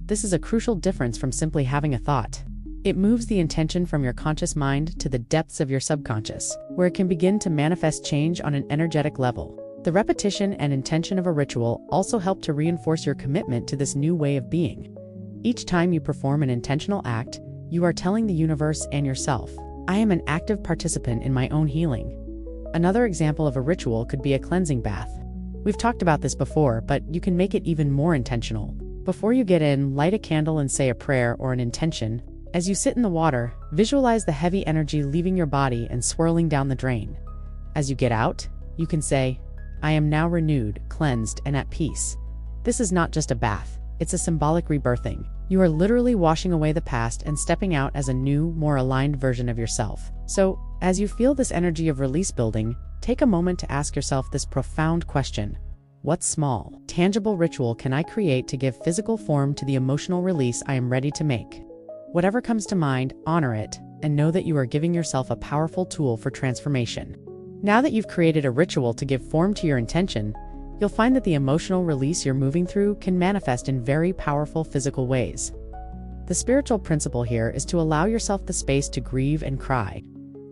This is a crucial difference from simply having a thought. It moves the intention from your conscious mind to the depths of your subconscious, where it can begin to manifest change on an energetic level. The repetition and intention of a ritual also help to reinforce your commitment to this new way of being. Each time you perform an intentional act, you are telling the universe and yourself, "I am an active participant in my own healing." Another example of a ritual could be a cleansing bath. We've talked about this before, but you can make it even more intentional. Before you get in, light a candle and say a prayer or an intention. As you sit in the water, visualize the heavy energy leaving your body and swirling down the drain. As you get out, you can say, "I am now renewed, cleansed, and at peace." This is not just a bath. It's a symbolic rebirthing. You are literally washing away the past and stepping out as a new, more aligned version of yourself. So, as you feel this energy of release building, take a moment to ask yourself this profound question. What small, tangible ritual can I create to give physical form to the emotional release I am ready to make? Whatever comes to mind, honor it, and know that you are giving yourself a powerful tool for transformation. Now that you've created a ritual to give form to your intention, you'll find that the emotional release you're moving through can manifest in very powerful physical ways. The spiritual principle here is to allow yourself the space to grieve and cry,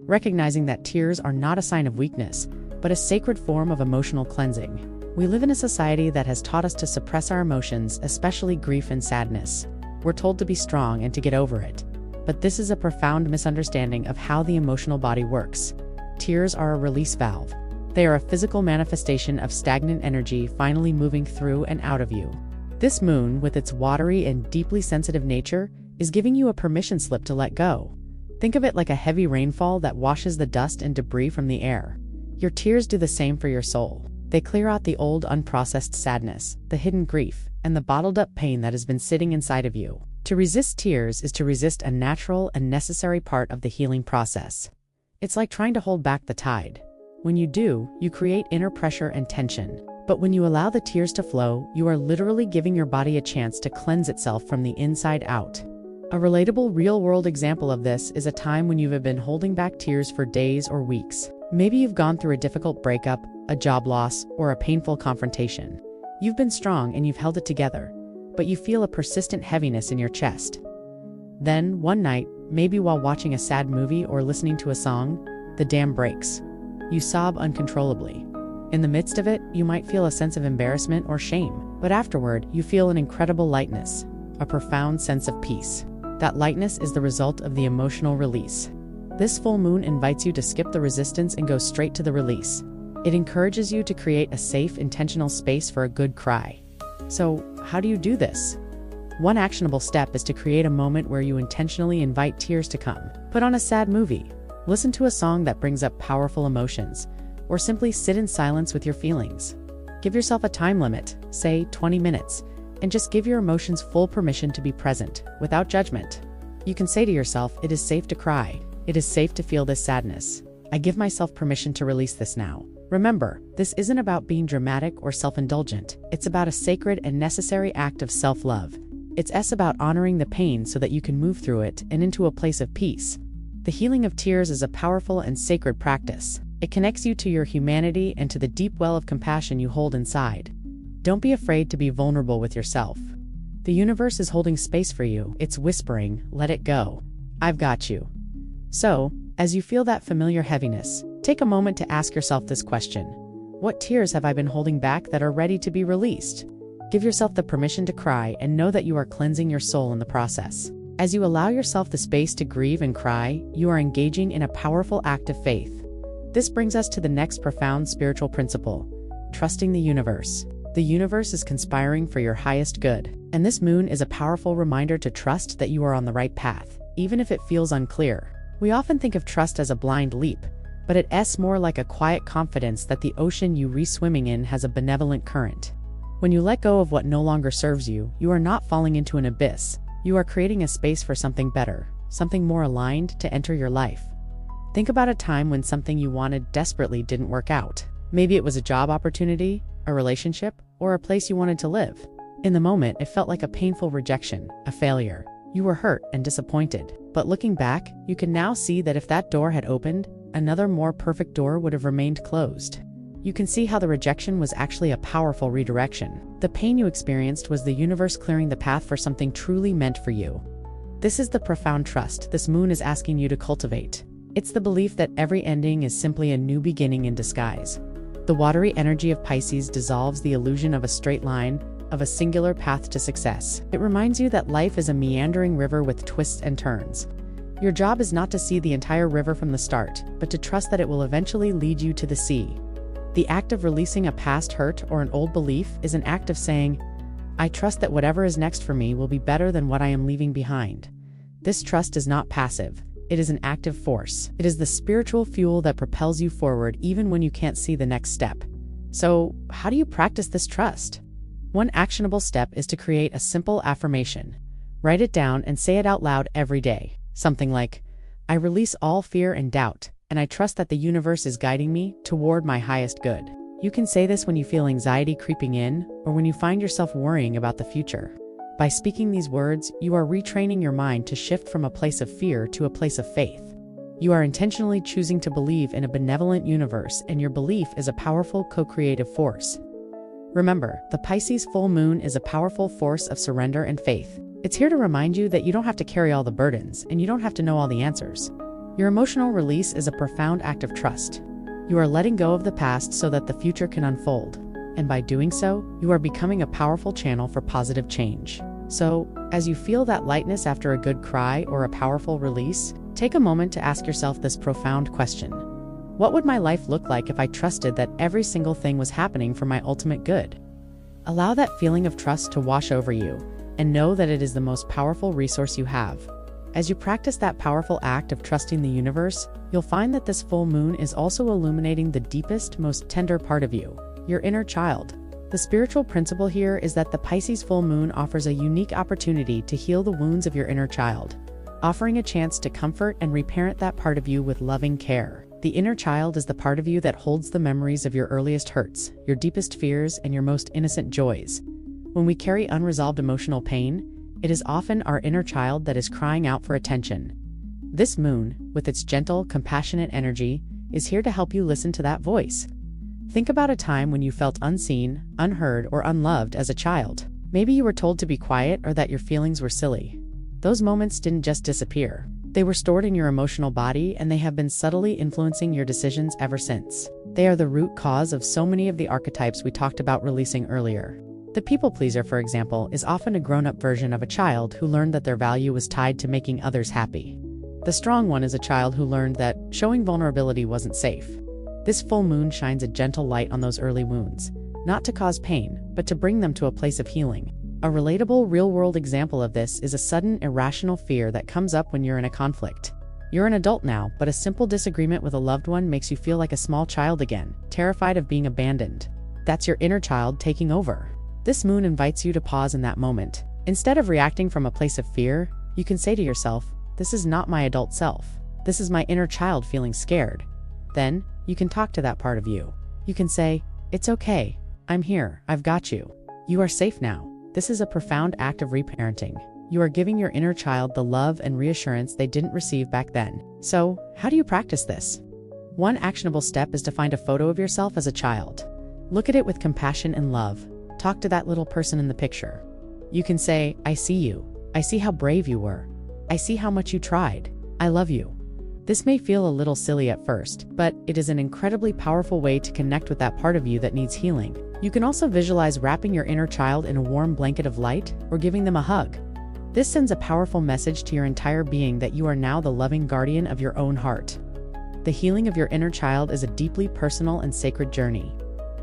recognizing that tears are not a sign of weakness, but a sacred form of emotional cleansing. We live in a society that has taught us to suppress our emotions, especially grief and sadness. We're told to be strong and to get over it. But this is a profound misunderstanding of how the emotional body works. Tears are a release valve. They are a physical manifestation of stagnant energy finally moving through and out of you. This moon, with its watery and deeply sensitive nature, is giving you a permission slip to let go. Think of it like a heavy rainfall that washes the dust and debris from the air. Your tears do the same for your soul. They clear out the old unprocessed sadness, the hidden grief, and the bottled-up pain that has been sitting inside of you. To resist tears is to resist a natural and necessary part of the healing process. It's like trying to hold back the tide. When you do, you create inner pressure and tension. But when you allow the tears to flow, you are literally giving your body a chance to cleanse itself from the inside out. A relatable real-world example of this is a time when you have been holding back tears for days or weeks. Maybe you've gone through a difficult breakup, a job loss, or a painful confrontation. You've been strong and you've held it together, but you feel a persistent heaviness in your chest. Then, one night, maybe while watching a sad movie or listening to a song, the dam breaks. You sob uncontrollably. In the midst of it, you might feel a sense of embarrassment or shame, but afterward, you feel an incredible lightness, a profound sense of peace. That lightness is the result of the emotional release. This full moon invites you to skip the resistance and go straight to the release. It encourages you to create a safe, intentional space for a good cry. So, how do you do this? One actionable step is to create a moment where you intentionally invite tears to come. Put on a sad movie, listen to a song that brings up powerful emotions, or simply sit in silence with your feelings. Give yourself a time limit, say 20 minutes, and just give your emotions full permission to be present, without judgment. You can say to yourself, it is safe to cry. It is safe to feel this sadness. I give myself permission to release this now. Remember, this isn't about being dramatic or self-indulgent. It's about a sacred and necessary act of self-love. It's about honoring the pain so that you can move through it and into a place of peace. The healing of tears is a powerful and sacred practice. It connects you to your humanity and to the deep well of compassion you hold inside. Don't be afraid to be vulnerable with yourself. The universe is holding space for you. It's whispering, let it go. I've got you. So, as you feel that familiar heaviness, take a moment to ask yourself this question. What tears have I been holding back that are ready to be released? Give yourself the permission to cry and know that you are cleansing your soul in the process. As you allow yourself the space to grieve and cry, you are engaging in a powerful act of faith. This brings us to the next profound spiritual principle: trusting the universe. The universe is conspiring for your highest good, and this moon is a powerful reminder to trust that you are on the right path, even if it feels unclear. We often think of trust as a blind leap, but it's more like a quiet confidence that the ocean you re-swimming in has a benevolent current. When you let go of what no longer serves you, you are not falling into an abyss. You are creating a space for something better, something more aligned to enter your life. Think about a time when something you wanted desperately didn't work out. Maybe it was a job opportunity, a relationship, or a place you wanted to live. In the moment, it felt like a painful rejection, a failure. You were hurt and disappointed. But looking back, you can now see that if that door had opened, another more perfect door would have remained closed. You can see how the rejection was actually a powerful redirection. The pain you experienced was the universe clearing the path for something truly meant for you. This is the profound trust this moon is asking you to cultivate. It's the belief that every ending is simply a new beginning in disguise. The watery energy of Pisces dissolves the illusion of a straight line, of a singular path to success. It reminds you that life is a meandering river with twists and turns. Your job is not to see the entire river from the start, but to trust that it will eventually lead you to the sea. The act of releasing a past hurt or an old belief is an act of saying, I trust that whatever is next for me will be better than what I am leaving behind. This trust is not passive. It is an active force. It is the spiritual fuel that propels you forward even when you can't see the next step. So, how do you practice this trust? One actionable step is to create a simple affirmation. Write it down and say it out loud every day. Something like, I release all fear and doubt, and I trust that the universe is guiding me toward my highest good. You can say this when you feel anxiety creeping in, or when you find yourself worrying about the future. By speaking these words, you are retraining your mind to shift from a place of fear to a place of faith. You are intentionally choosing to believe in a benevolent universe, and your belief is a powerful co-creative force. Remember, the Pisces full moon is a powerful force of surrender and faith. It's here to remind you that you don't have to carry all the burdens, and you don't have to know all the answers. Your emotional release is a profound act of trust. You are letting go of the past so that the future can unfold. And by doing so, you are becoming a powerful channel for positive change. So, as you feel that lightness after a good cry or a powerful release, take a moment to ask yourself this profound question. What would my life look like if I trusted that every single thing was happening for my ultimate good? Allow that feeling of trust to wash over you, and know that it is the most powerful resource you have. As you practice that powerful act of trusting the universe, you'll find that this full moon is also illuminating the deepest, most tender part of you, your inner child. The spiritual principle here is that the Pisces full moon offers a unique opportunity to heal the wounds of your inner child, offering a chance to comfort and reparent that part of you with loving care. The inner child is the part of you that holds the memories of your earliest hurts, your deepest fears, and your most innocent joys. When we carry unresolved emotional pain, it is often our inner child that is crying out for attention. This moon, with its gentle, compassionate energy, is here to help you listen to that voice. Think about a time when you felt unseen, unheard, or unloved as a child. Maybe you were told to be quiet or that your feelings were silly. Those moments didn't just disappear. They were stored in your emotional body, and they have been subtly influencing your decisions ever since. They are the root cause of so many of the archetypes we talked about releasing earlier. The people pleaser, for example, is often a grown-up version of a child who learned that their value was tied to making others happy. The strong one is a child who learned that showing vulnerability wasn't safe. This full moon shines a gentle light on those early wounds, not to cause pain, but to bring them to a place of healing. A relatable, real-world example of this is a sudden, irrational fear that comes up when you're in a conflict. You're an adult now, but a simple disagreement with a loved one makes you feel like a small child again, terrified of being abandoned. That's your inner child taking over. This moon invites you to pause in that moment. Instead of reacting from a place of fear, you can say to yourself, "This is not my adult self. This is my inner child feeling scared." Then, you can talk to that part of you. You can say, "It's okay. I'm here. I've got you. You are safe now." This is a profound act of reparenting. You are giving your inner child the love and reassurance they didn't receive back then. So, how do you practice this? One actionable step is to find a photo of yourself as a child. Look at it with compassion and love. Talk to that little person in the picture. You can say, "I see you. I see how brave you were. I see how much you tried. I love you." This may feel a little silly at first, but it is an incredibly powerful way to connect with that part of you that needs healing. You can also visualize wrapping your inner child in a warm blanket of light or giving them a hug. This sends a powerful message to your entire being that you are now the loving guardian of your own heart. The healing of your inner child is a deeply personal and sacred journey.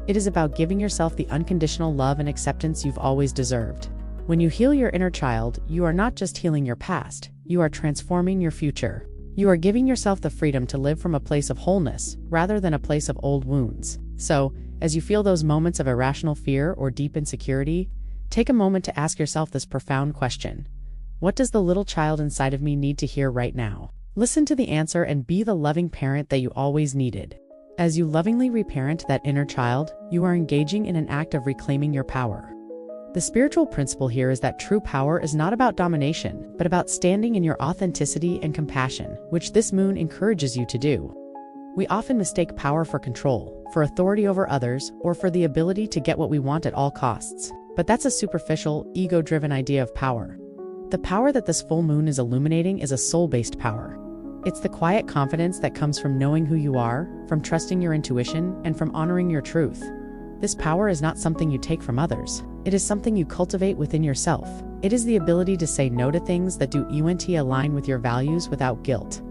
It is about giving yourself the unconditional love and acceptance you've always deserved. When you heal your inner child, you are not just healing your past, you are transforming your future. You are giving yourself the freedom to live from a place of wholeness, rather than a place of old wounds. So, as you feel those moments of irrational fear or deep insecurity, take a moment to ask yourself this profound question. What does the little child inside of me need to hear right now? Listen to the answer and be the loving parent that you always needed. As you lovingly reparent that inner child, you are engaging in an act of reclaiming your power. The spiritual principle here is that true power is not about domination, but about standing in your authenticity and compassion, which this moon encourages you to do. We often mistake power for control, for authority over others, or for the ability to get what we want at all costs. But that's a superficial, ego-driven idea of power. The power that this full moon is illuminating is a soul-based power. It's the quiet confidence that comes from knowing who you are, from trusting your intuition, and from honoring your truth. This power is not something you take from others. It is something you cultivate within yourself. It is the ability to say no to things that don't align with your values without guilt.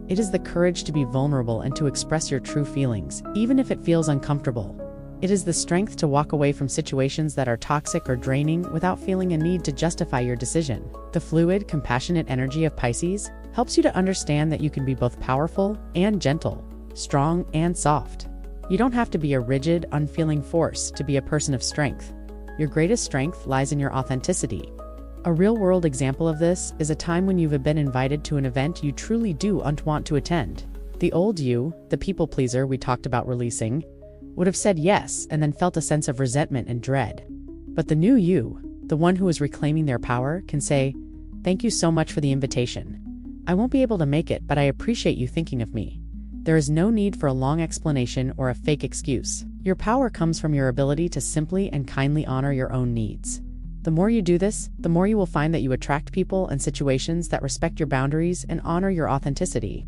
It is the courage to be vulnerable and to express your true feelings, even if it feels uncomfortable. It is the strength to walk away from situations that are toxic or draining without feeling a need to justify your decision. The fluid, compassionate energy of Pisces helps you to understand that you can be both powerful and gentle, strong and soft. You don't have to be a rigid, unfeeling force to be a person of strength. Your greatest strength lies in your authenticity. A real-world example of this is a time when you've been invited to an event you truly do want to attend. The old you, the people pleaser we talked about releasing, would have said yes and then felt a sense of resentment and dread. But the new you, the one who is reclaiming their power, can say, "Thank you so much for the invitation. I won't be able to make it, but I appreciate you thinking of me." There is no need for a long explanation or a fake excuse. Your power comes from your ability to simply and kindly honor your own needs. The more you do this, the more you will find that you attract people and situations that respect your boundaries and honor your authenticity.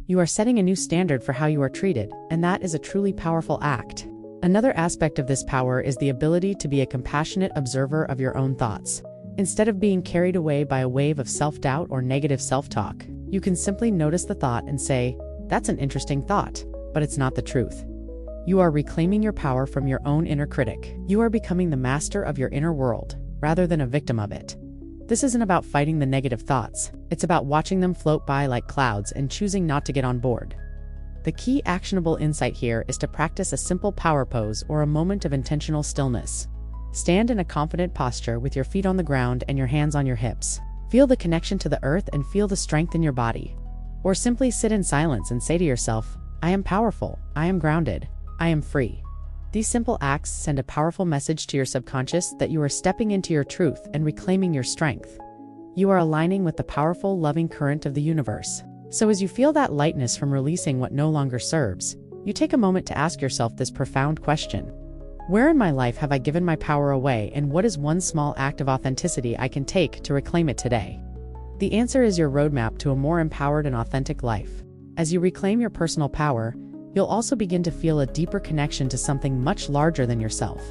You are setting a new standard for how you are treated, and that is a truly powerful act. Another aspect of this power is the ability to be a compassionate observer of your own thoughts. Instead of being carried away by a wave of self-doubt or negative self-talk, you can simply notice the thought and say, "That's an interesting thought, but it's not the truth." You are reclaiming your power from your own inner critic. You are becoming the master of your inner world, rather than a victim of it. This isn't about fighting the negative thoughts. It's about watching them float by like clouds and choosing not to get on board. The key actionable insight here is to practice a simple power pose or a moment of intentional stillness. Stand in a confident posture with your feet on the ground and your hands on your hips. Feel the connection to the earth and feel the strength in your body. Or simply sit in silence and say to yourself, I am powerful, I am grounded, I am free. These simple acts send a powerful message to your subconscious that you are stepping into your truth and reclaiming your strength. You are aligning with the powerful, loving current of the universe. So as you feel that lightness from releasing what no longer serves, you take a moment to ask yourself this profound question. Where in my life have I given my power away, and what is one small act of authenticity I can take to reclaim it today? The answer is your roadmap to a more empowered and authentic life. As you reclaim your personal power, you'll also begin to feel a deeper connection to something much larger than yourself.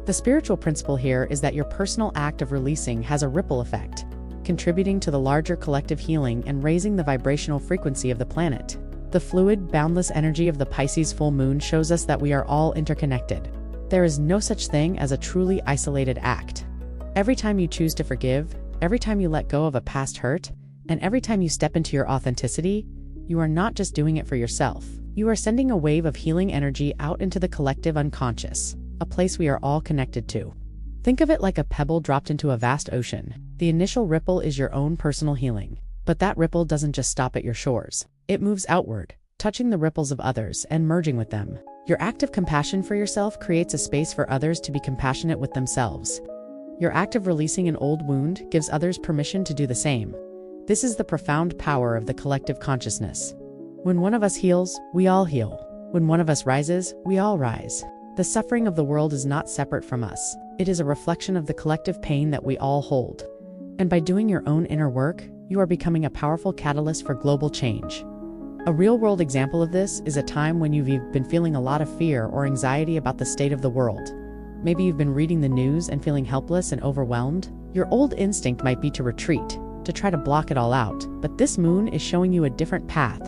The spiritual principle here is that your personal act of releasing has a ripple effect, contributing to the larger collective healing and raising the vibrational frequency of the planet. The fluid, boundless energy of the Pisces full moon shows us that we are all interconnected. There is no such thing as a truly isolated act. Every time you choose to forgive, every time you let go of a past hurt, and every time you step into your authenticity, you are not just doing it for yourself. You are sending a wave of healing energy out into the collective unconscious, a place we are all connected to. Think of it like a pebble dropped into a vast ocean. The initial ripple is your own personal healing, but that ripple doesn't just stop at your shores. It moves outward, touching the ripples of others and merging with them. Your act of compassion for yourself creates a space for others to be compassionate with themselves. Your act of releasing an old wound gives others permission to do the same. This is the profound power of the collective consciousness. When one of us heals, we all heal. When one of us rises, we all rise. The suffering of the world is not separate from us. It is a reflection of the collective pain that we all hold. And by doing your own inner work, you are becoming a powerful catalyst for global change. A real-world example of this is a time when you've been feeling a lot of fear or anxiety about the state of the world. Maybe you've been reading the news and feeling helpless and overwhelmed. Your old instinct might be to retreat, to try to block it all out, but this moon is showing you a different path.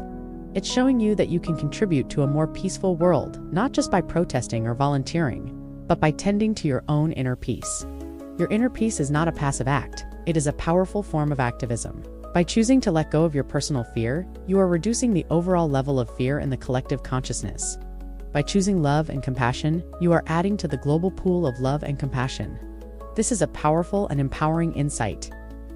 It's showing you that you can contribute to a more peaceful world, not just by protesting or volunteering, but by tending to your own inner peace. Your inner peace is not a passive act. It is a powerful form of activism. By choosing to let go of your personal fear, you are reducing the overall level of fear in the collective consciousness. By choosing love and compassion, you are adding to the global pool of love and compassion. This is a powerful and empowering insight.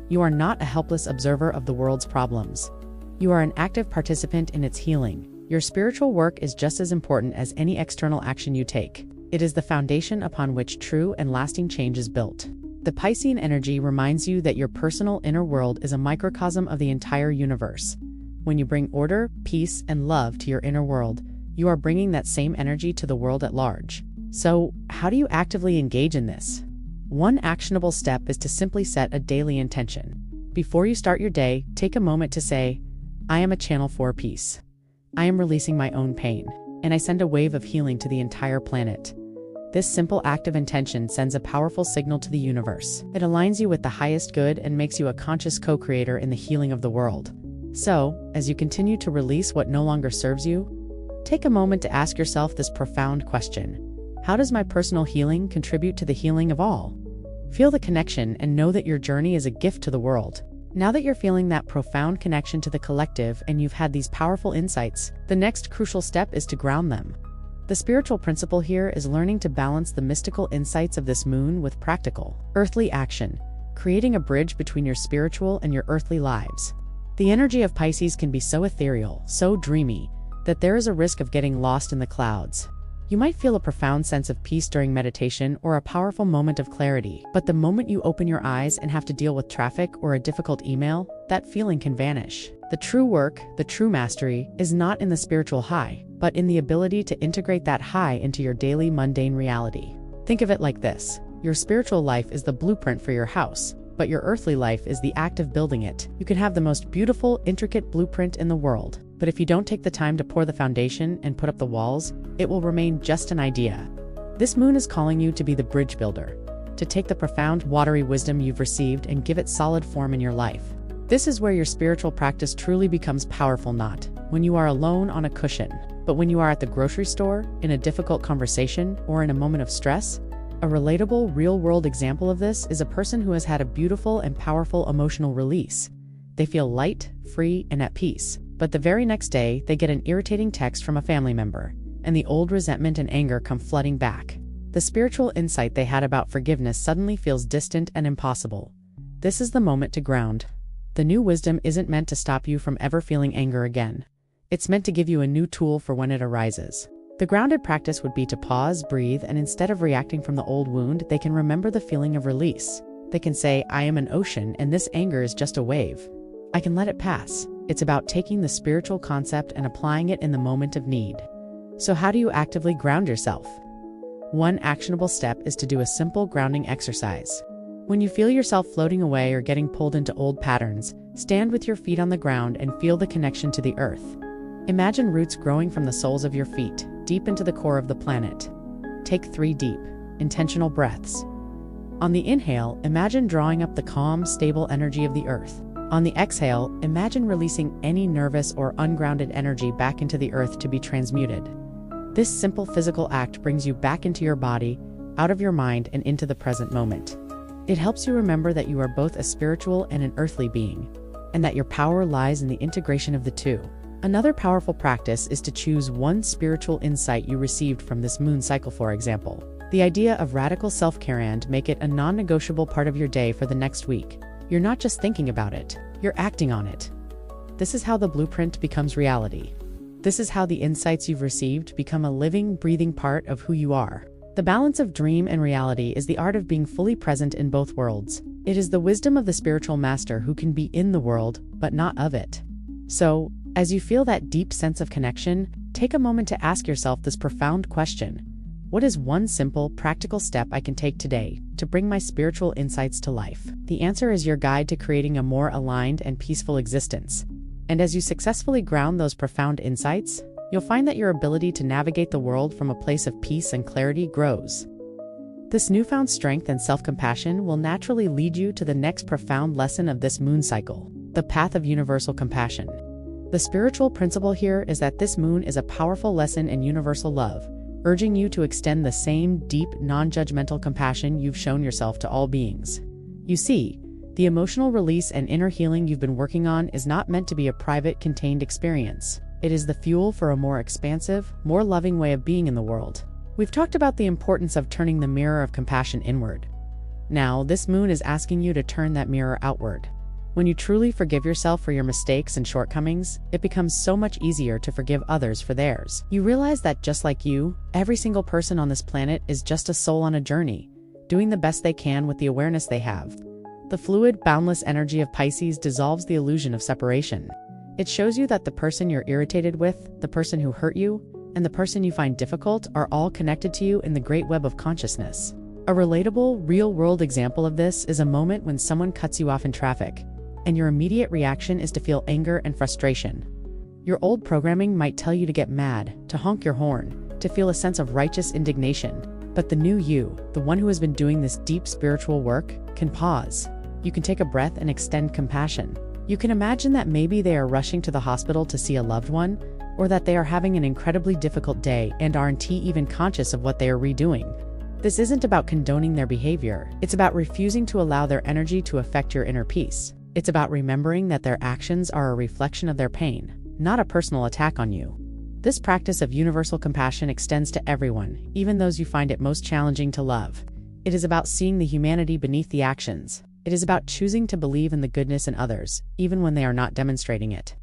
You are not a helpless observer of the world's problems. You are an active participant in its healing. Your spiritual work is just as important as any external action you take. It is the foundation upon which true and lasting change is built. The Piscean energy reminds you that your personal inner world is a microcosm of the entire universe. When you bring order, peace, and love to your inner world, you are bringing that same energy to the world at large. So, how do you actively engage in this? One actionable step is to simply set a daily intention. Before you start your day, take a moment to say, I am a channel for peace. I am releasing my own pain, and I send a wave of healing to the entire planet. This simple act of intention sends a powerful signal to the universe. It aligns you with the highest good and makes you a conscious co-creator in the healing of the world. So, as you continue to release what no longer serves you, take a moment to ask yourself this profound question. How does my personal healing contribute to the healing of all? Feel the connection and know that your journey is a gift to the world. Now that you're feeling that profound connection to the collective and you've had these powerful insights, the next crucial step is to ground them. The spiritual principle here is learning to balance the mystical insights of this moon with practical, earthly action, creating a bridge between your spiritual and your earthly lives. The energy of Pisces can be so ethereal, so dreamy, that there is a risk of getting lost in the clouds. You might feel a profound sense of peace during meditation or a powerful moment of clarity, but the moment you open your eyes and have to deal with traffic or a difficult email, that feeling can vanish. The true work, the true mastery, is not in the spiritual high, but in the ability to integrate that high into your daily mundane reality. Think of it like this. Your spiritual life is the blueprint for your house, but your earthly life is the act of building it. You can have the most beautiful, intricate blueprint in the world, but if you don't take the time to pour the foundation and put up the walls, it will remain just an idea. This moon is calling you to be the bridge builder, to take the profound, watery wisdom you've received and give it solid form in your life. This is where your spiritual practice truly becomes powerful, not when you are alone on a cushion, but when you are at the grocery store, in a difficult conversation, or in a moment of stress. A relatable, real-world example of this is a person who has had a beautiful and powerful emotional release. They feel light, free, and at peace. But the very next day, they get an irritating text from a family member, and the old resentment and anger come flooding back. The spiritual insight they had about forgiveness suddenly feels distant and impossible. This is the moment to ground. The new wisdom isn't meant to stop you from ever feeling anger again. It's meant to give you a new tool for when it arises. The grounded practice would be to pause, breathe, and instead of reacting from the old wound, they can remember the feeling of release. They can say, I am an ocean, and this anger is just a wave. I can let it pass. It's about taking the spiritual concept and applying it in the moment of need. So how do you actively ground yourself? One actionable step is to do a simple grounding exercise. When you feel yourself floating away or getting pulled into old patterns, stand with your feet on the ground and feel the connection to the earth. Imagine roots growing from the soles of your feet, deep into the core of the planet. Take 3 deep, intentional breaths. On the inhale, imagine drawing up the calm, stable energy of the earth. On the exhale, imagine releasing any nervous or ungrounded energy back into the earth to be transmuted. This simple physical act brings you back into your body, out of your mind, and into the present moment. It helps you remember that you are both a spiritual and an earthly being, and that your power lies in the integration of the two. Another powerful practice is to choose one spiritual insight you received from this moon cycle, for example. The idea of radical self-care and make it a non-negotiable part of your day for the next week. You're not just thinking about it, you're acting on it. This is how the blueprint becomes reality. This is how the insights you've received become a living, breathing part of who you are. The balance of dream and reality is the art of being fully present in both worlds. It is the wisdom of the spiritual master who can be in the world, but not of it. So, as you feel that deep sense of connection, take a moment to ask yourself this profound question. What is one simple, practical step I can take today to bring my spiritual insights to life? The answer is your guide to creating a more aligned and peaceful existence. And as you successfully ground those profound insights, you'll find that your ability to navigate the world from a place of peace and clarity grows. This newfound strength and self-compassion will naturally lead you to the next profound lesson of this moon cycle, the path of universal compassion. The spiritual principle here is that this moon is a powerful lesson in universal love, urging you to extend the same deep, non-judgmental compassion you've shown yourself to all beings. You see, the emotional release and inner healing you've been working on is not meant to be a private, contained experience. It is the fuel for a more expansive, more loving way of being in the world. We've talked about the importance of turning the mirror of compassion inward. Now, this moon is asking you to turn that mirror outward. When you truly forgive yourself for your mistakes and shortcomings, it becomes so much easier to forgive others for theirs. You realize that just like you, every single person on this planet is just a soul on a journey, doing the best they can with the awareness they have. The fluid, boundless energy of Pisces dissolves the illusion of separation. It shows you that the person you're irritated with, the person who hurt you, and the person you find difficult are all connected to you in the great web of consciousness. A relatable, real-world example of this is a moment when someone cuts you off in traffic, and your immediate reaction is to feel anger and frustration. Your old programming might tell you to get mad, to honk your horn, to feel a sense of righteous indignation. But the new you, the one who has been doing this deep spiritual work, can pause. You can take a breath and extend compassion. You can imagine that maybe they are rushing to the hospital to see a loved one, or that they are having an incredibly difficult day and aren't even conscious of what they are redoing. This isn't about condoning their behavior. It's about refusing to allow their energy to affect your inner peace. It's about remembering that their actions are a reflection of their pain, not a personal attack on you. This practice of universal compassion extends to everyone, even those you find it most challenging to love. It is about seeing the humanity beneath the actions. It is about choosing to believe in the goodness in others, even when they are not demonstrating it.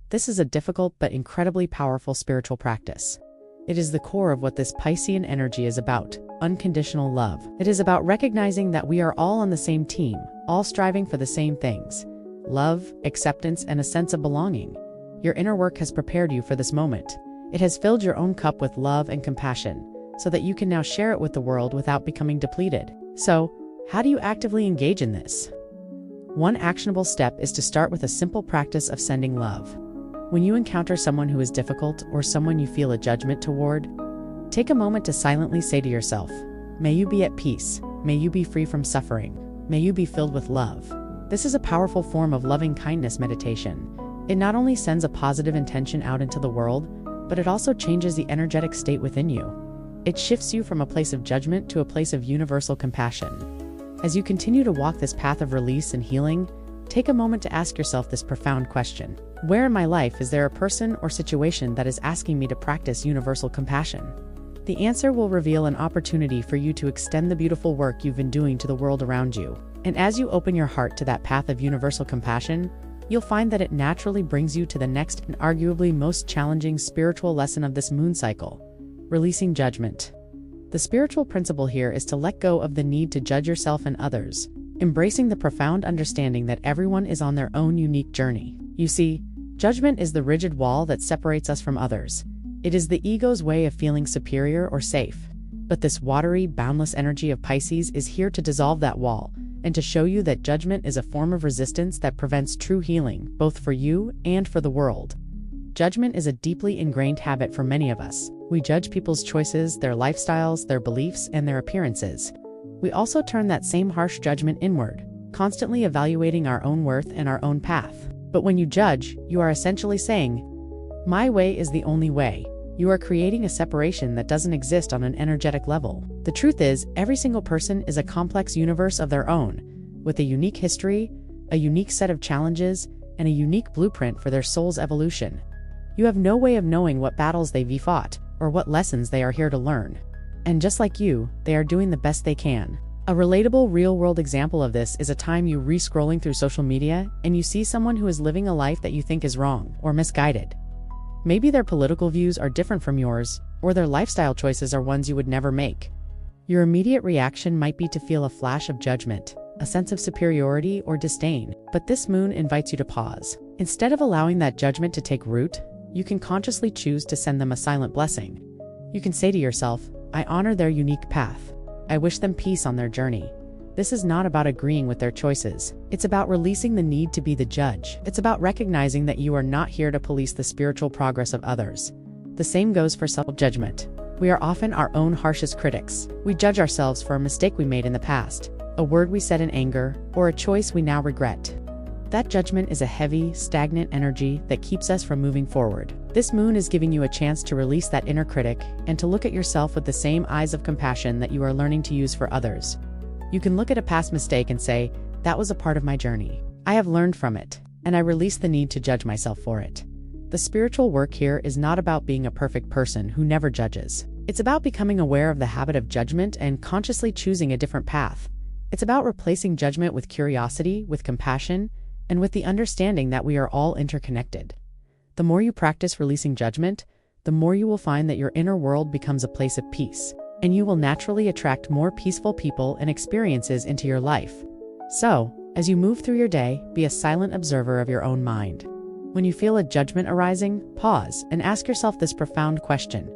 This is a difficult but incredibly powerful spiritual practice. It is the core of what this Piscean energy is about, unconditional love. It is about recognizing that we are all on the same team, all striving for the same things: love, acceptance, and a sense of belonging. Your inner work has prepared you for this moment. It has filled your own cup with love and compassion, so that you can now share it with the world without becoming depleted. So, how do you actively engage in this? One actionable step is to start with a simple practice of sending love. When you encounter someone who is difficult or someone you feel a judgment toward, take a moment to silently say to yourself, "May you be at peace. May you be free from suffering. May you be filled with love." This is a powerful form of loving kindness meditation. It not only sends a positive intention out into the world, but it also changes the energetic state within you. It shifts you from a place of judgment to a place of universal compassion. As you continue to walk this path of release and healing, take a moment to ask yourself this profound question. Where in my life is there a person or situation that is asking me to practice universal compassion? The answer will reveal an opportunity for you to extend the beautiful work you've been doing to the world around you. And as you open your heart to that path of universal compassion, you'll find that it naturally brings you to the next and arguably most challenging spiritual lesson of this moon cycle: releasing judgment. The spiritual principle here is to let go of the need to judge yourself and others, embracing the profound understanding that everyone is on their own unique journey. You see, judgment is the rigid wall that separates us from others. It is the ego's way of feeling superior or safe. But this watery, boundless energy of Pisces is here to dissolve that wall and to show you that judgment is a form of resistance that prevents true healing, both for you and for the world. Judgment is a deeply ingrained habit for many of us. We judge people's choices, their lifestyles, their beliefs, and their appearances. We also turn that same harsh judgment inward, constantly evaluating our own worth and our own path. But when you judge, you are essentially saying, "My way is the only way." You are creating a separation that doesn't exist on an energetic level. The truth is, every single person is a complex universe of their own, with a unique history, a unique set of challenges, and a unique blueprint for their soul's evolution. You have no way of knowing what battles they've fought, or what lessons they are here to learn. And just like you, they are doing the best they can. A relatable, real-world example of this is a time you re-scrolling through social media and you see someone who is living a life that you think is wrong or misguided. Maybe their political views are different from yours, or their lifestyle choices are ones you would never make. Your immediate reaction might be to feel a flash of judgment, a sense of superiority or disdain, but this moon invites you to pause. Instead of allowing that judgment to take root, you can consciously choose to send them a silent blessing. You can say to yourself, "I honor their unique path. I wish them peace on their journey." This is not about agreeing with their choices. It's about releasing the need to be the judge. It's about recognizing that you are not here to police the spiritual progress of others. The same goes for self-judgment. We are often our own harshest critics. We judge ourselves for a mistake we made in the past, a word we said in anger, or a choice we now regret. That judgment is a heavy, stagnant energy that keeps us from moving forward. This moon is giving you a chance to release that inner critic and to look at yourself with the same eyes of compassion that you are learning to use for others. You can look at a past mistake and say, "That was a part of my journey. I have learned from it, and I release the need to judge myself for it." The spiritual work here is not about being a perfect person who never judges. It's about becoming aware of the habit of judgment and consciously choosing a different path. It's about replacing judgment with curiosity, with compassion, and with the understanding that we are all interconnected. The more you practice releasing judgment, the more you will find that your inner world becomes a place of peace, and you will naturally attract more peaceful people and experiences into your life. So, as you move through your day, be a silent observer of your own mind. When you feel a judgment arising, pause and ask yourself this profound question: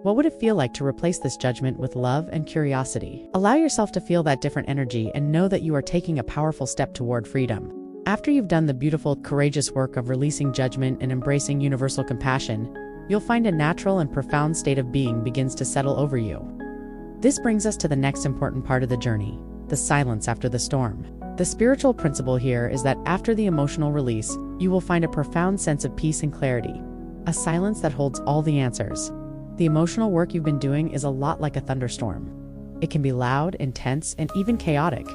what would it feel like to replace this judgment with love and curiosity? Allow yourself to feel that different energy and know that you are taking a powerful step toward freedom. After you've done the beautiful, courageous work of releasing judgment and embracing universal compassion, you'll find a natural and profound state of being begins to settle over you. This brings us to the next important part of the journey: the silence after the storm. The spiritual principle here is that after the emotional release, you will find a profound sense of peace and clarity, a silence that holds all the answers. The emotional work you've been doing is a lot like a thunderstorm. It can be loud, intense, and even chaotic.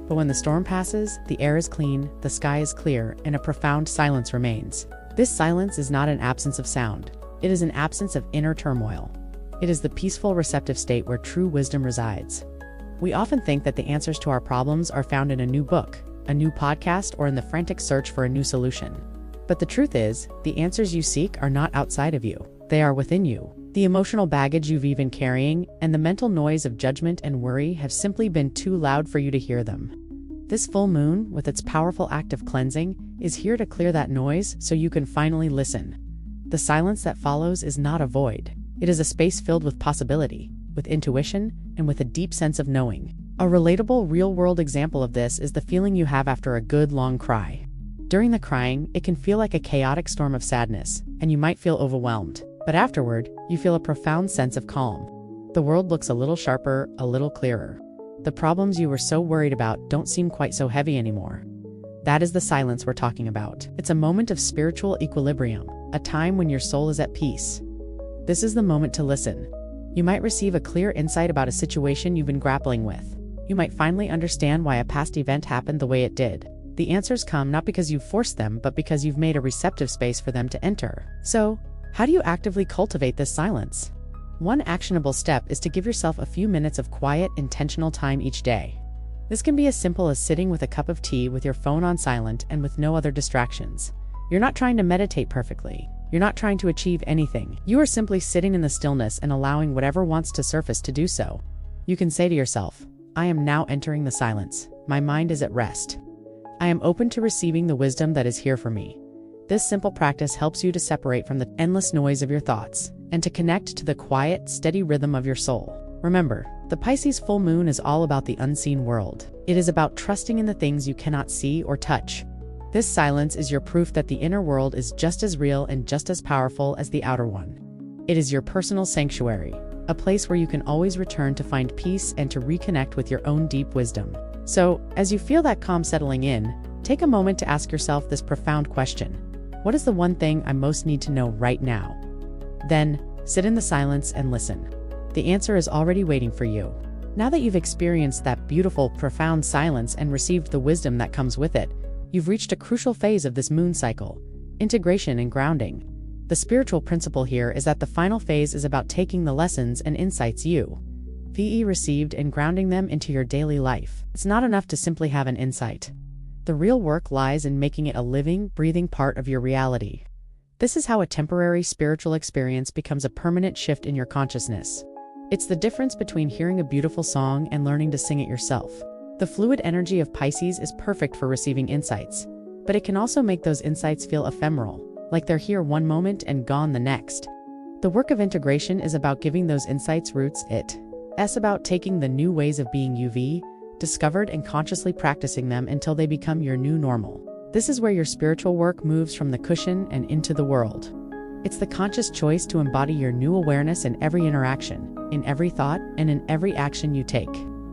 But when the storm passes, the air is clean, the sky is clear, and a profound silence remains. This silence is not an absence of sound. It is an absence of inner turmoil. It is the peaceful, receptive state where true wisdom resides. We often think that the answers to our problems are found in a new book, a new podcast, or in the frantic search for a new solution. But the truth is, the answers you seek are not outside of you. They are within you. The emotional baggage you've been carrying and the mental noise of judgment and worry have simply been too loud for you to hear them. This full moon, with its powerful act of cleansing, is here to clear that noise so you can finally listen. The silence that follows is not a void. It is a space filled with possibility, with intuition, and with a deep sense of knowing. A relatable, real-world example of this is the feeling you have after a good, long cry. During the crying, it can feel like a chaotic storm of sadness, and you might feel overwhelmed. But afterward, you feel a profound sense of calm. The world looks a little sharper, a little clearer. The problems you were so worried about don't seem quite so heavy anymore. That is the silence we're talking about. It's a moment of spiritual equilibrium, a time when your soul is at peace. This is the moment to listen. You might receive a clear insight about a situation you've been grappling with. You might finally understand why a past event happened the way it did. The answers come not because you've forced them, but because you've made a receptive space for them to enter. So, how do you actively cultivate this silence? One actionable step is to give yourself a few minutes of quiet, intentional time each day. This can be as simple as sitting with a cup of tea with your phone on silent and with no other distractions. You're not trying to meditate perfectly. You're not trying to achieve anything. You are simply sitting in the stillness and allowing whatever wants to surface to do so. You can say to yourself, I am now entering the silence. My mind is at rest. I am open to receiving the wisdom that is here for me. This simple practice helps you to separate from the endless noise of your thoughts and to connect to the quiet, steady rhythm of your soul. Remember, the Pisces full moon is all about the unseen world. It is about trusting in the things you cannot see or touch. This silence is your proof that the inner world is just as real and just as powerful as the outer one. It is your personal sanctuary, a place where you can always return to find peace and to reconnect with your own deep wisdom. So, as you feel that calm settling in, take a moment to ask yourself this profound question. What is the one thing I most need to know right now? Then, sit in the silence and listen. The answer is already waiting for you. Now that you've experienced that beautiful, profound silence and received the wisdom that comes with it, you've reached a crucial phase of this moon cycle: integration and grounding. The spiritual principle here is that the final phase is about taking the lessons and insights you received and grounding them into your daily life. It's not enough to simply have an insight. The real work lies in making it a living, breathing part of your reality. This is how a temporary spiritual experience becomes a permanent shift in your consciousness. It's the difference between hearing a beautiful song and learning to sing it yourself. The fluid energy of Pisces is perfect for receiving insights, but it can also make those insights feel ephemeral, like they're here one moment and gone the next. The work of integration is about giving those insights roots. It's about taking the new ways of being you've discovered and consciously practicing them until they become your new normal. This is where your spiritual work moves from the cushion and into the world. It's the conscious choice to embody your new awareness in every interaction, in every thought, and in every action you take.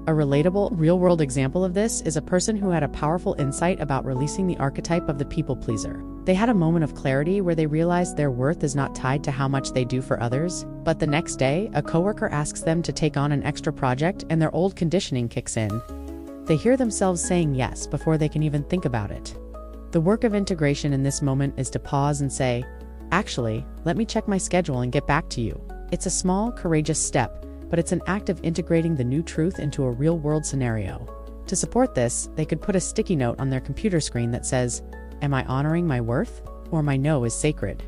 A relatable, real-world example of this is a person who had a powerful insight about releasing the archetype of the people pleaser. They had a moment of clarity where they realized their worth is not tied to how much they do for others, but the next day, a coworker asks them to take on an extra project and their old conditioning kicks in. They hear themselves saying yes before they can even think about it. The work of integration in this moment is to pause and say, actually, let me check my schedule and get back to you. It's a small, courageous step, but it's an act of integrating the new truth into a real-world scenario. To support this, they could put a sticky note on their computer screen that says, am I honoring my worth? Or my no is sacred.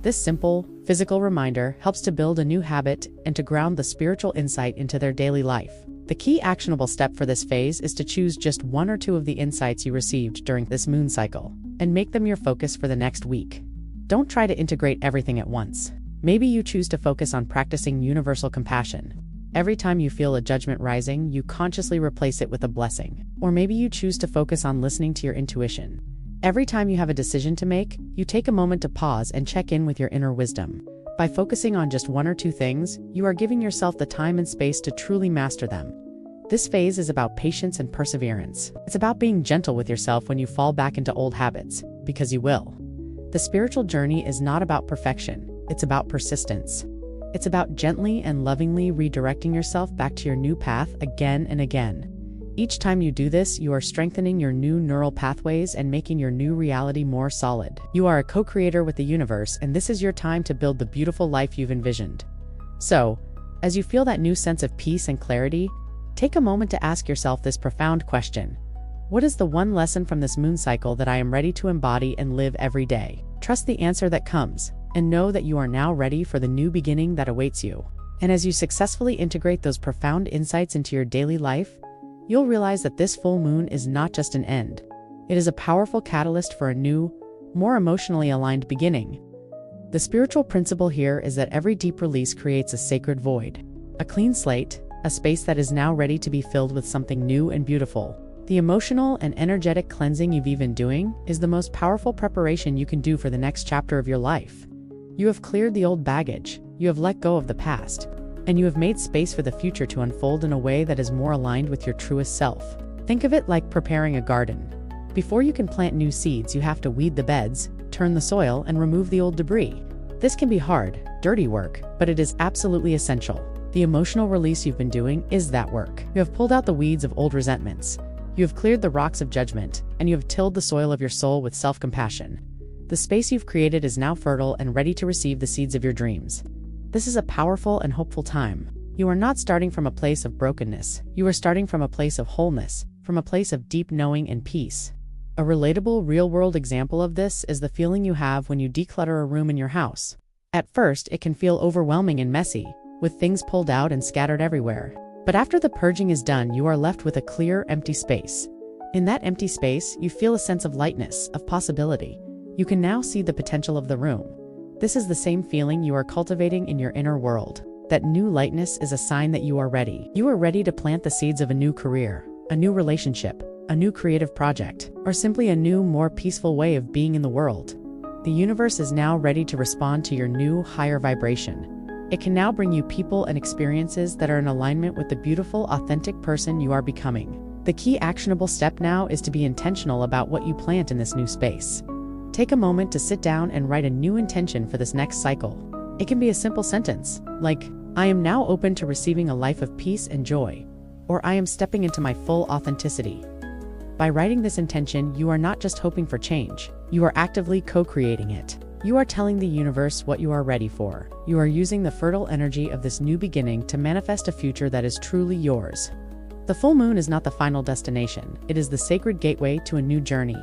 This simple, physical reminder helps to build a new habit and to ground the spiritual insight into their daily life. The key actionable step for this phase is to choose just one or two of the insights you received during this moon cycle, and make them your focus for the next week. Don't try to integrate everything at once. Maybe you choose to focus on practicing universal compassion. Every time you feel a judgment rising, you consciously replace it with a blessing. Or maybe you choose to focus on listening to your intuition. Every time you have a decision to make, you take a moment to pause and check in with your inner wisdom. By focusing on just one or two things, you are giving yourself the time and space to truly master them. This phase is about patience and perseverance. It's about being gentle with yourself when you fall back into old habits, because you will. The spiritual journey is not about perfection, it's about persistence. It's about gently and lovingly redirecting yourself back to your new path again and again. Each time you do this, you are strengthening your new neural pathways and making your new reality more solid. You are a co-creator with the universe, and this is your time to build the beautiful life you've envisioned. So, as you feel that new sense of peace and clarity, take a moment to ask yourself this profound question. What is the one lesson from this moon cycle that I am ready to embody and live every day? Trust the answer that comes, and know that you are now ready for the new beginning that awaits you. And as you successfully integrate those profound insights into your daily life, you'll realize that this full moon is not just an end. It is a powerful catalyst for a new, more emotionally aligned beginning. The spiritual principle here is that every deep release creates a sacred void, a clean slate, a space that is now ready to be filled with something new and beautiful. The emotional and energetic cleansing you've been doing is the most powerful preparation you can do for the next chapter of your life. You have cleared the old baggage, you have let go of the past, and you have made space for the future to unfold in a way that is more aligned with your truest self. Think of it like preparing a garden. Before you can plant new seeds, you have to weed the beds, turn the soil, and remove the old debris. This can be hard, dirty work, but it is absolutely essential. The emotional release you've been doing is that work. You have pulled out the weeds of old resentments. You have cleared the rocks of judgment, and you have tilled the soil of your soul with self-compassion. The space you've created is now fertile and ready to receive the seeds of your dreams. This is a powerful and hopeful time. You are not starting from a place of brokenness. You are starting from a place of wholeness, from a place of deep knowing and peace. A relatable, real-world example of this is the feeling you have when you declutter a room in your house. At first, it can feel overwhelming and messy, with things pulled out and scattered everywhere. But after the purging is done, you are left with a clear, empty space. In that empty space, you feel a sense of lightness, of possibility. You can now see the potential of the room. This is the same feeling you are cultivating in your inner world. That new lightness is a sign that you are ready. You are ready to plant the seeds of a new career, a new relationship, a new creative project, or simply a new, more peaceful way of being in the world. The universe is now ready to respond to your new, higher vibration. It can now bring you people and experiences that are in alignment with the beautiful, authentic person you are becoming. The key actionable step now is to be intentional about what you plant in this new space. Take a moment to sit down and write a new intention for this next cycle. It can be a simple sentence, like, I am now open to receiving a life of peace and joy, or I am stepping into my full authenticity. By writing this intention, you are not just hoping for change, you are actively co-creating it. You are telling the universe what you are ready for. You are using the fertile energy of this new beginning to manifest a future that is truly yours. The full moon is not the final destination, it is the sacred gateway to a new journey.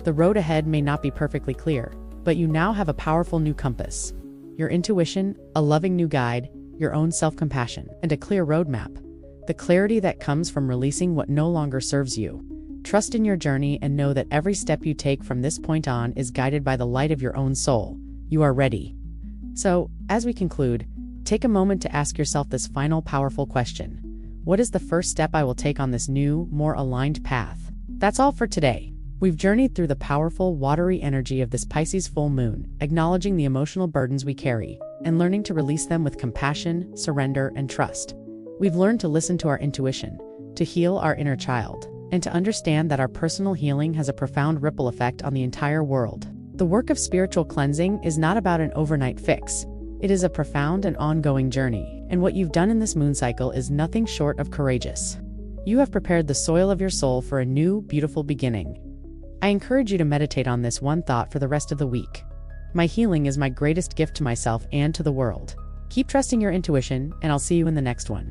The road ahead may not be perfectly clear, but you now have a powerful new compass. Your intuition, a loving new guide, your own self-compassion, and a clear roadmap. The clarity that comes from releasing what no longer serves you. Trust in your journey and know that every step you take from this point on is guided by the light of your own soul. You are ready. So, as we conclude, take a moment to ask yourself this final powerful question. What is the first step I will take on this new, more aligned path? That's all for today. We've journeyed through the powerful, watery energy of this Pisces full moon, acknowledging the emotional burdens we carry, and learning to release them with compassion, surrender, and trust. We've learned to listen to our intuition, to heal our inner child, and to understand that our personal healing has a profound ripple effect on the entire world. The work of spiritual cleansing is not about an overnight fix. It is a profound and ongoing journey, and what you've done in this moon cycle is nothing short of courageous. You have prepared the soil of your soul for a new, beautiful beginning. I encourage you to meditate on this one thought for the rest of the week. My healing is my greatest gift to myself and to the world. Keep trusting your intuition, and I'll see you in the next one.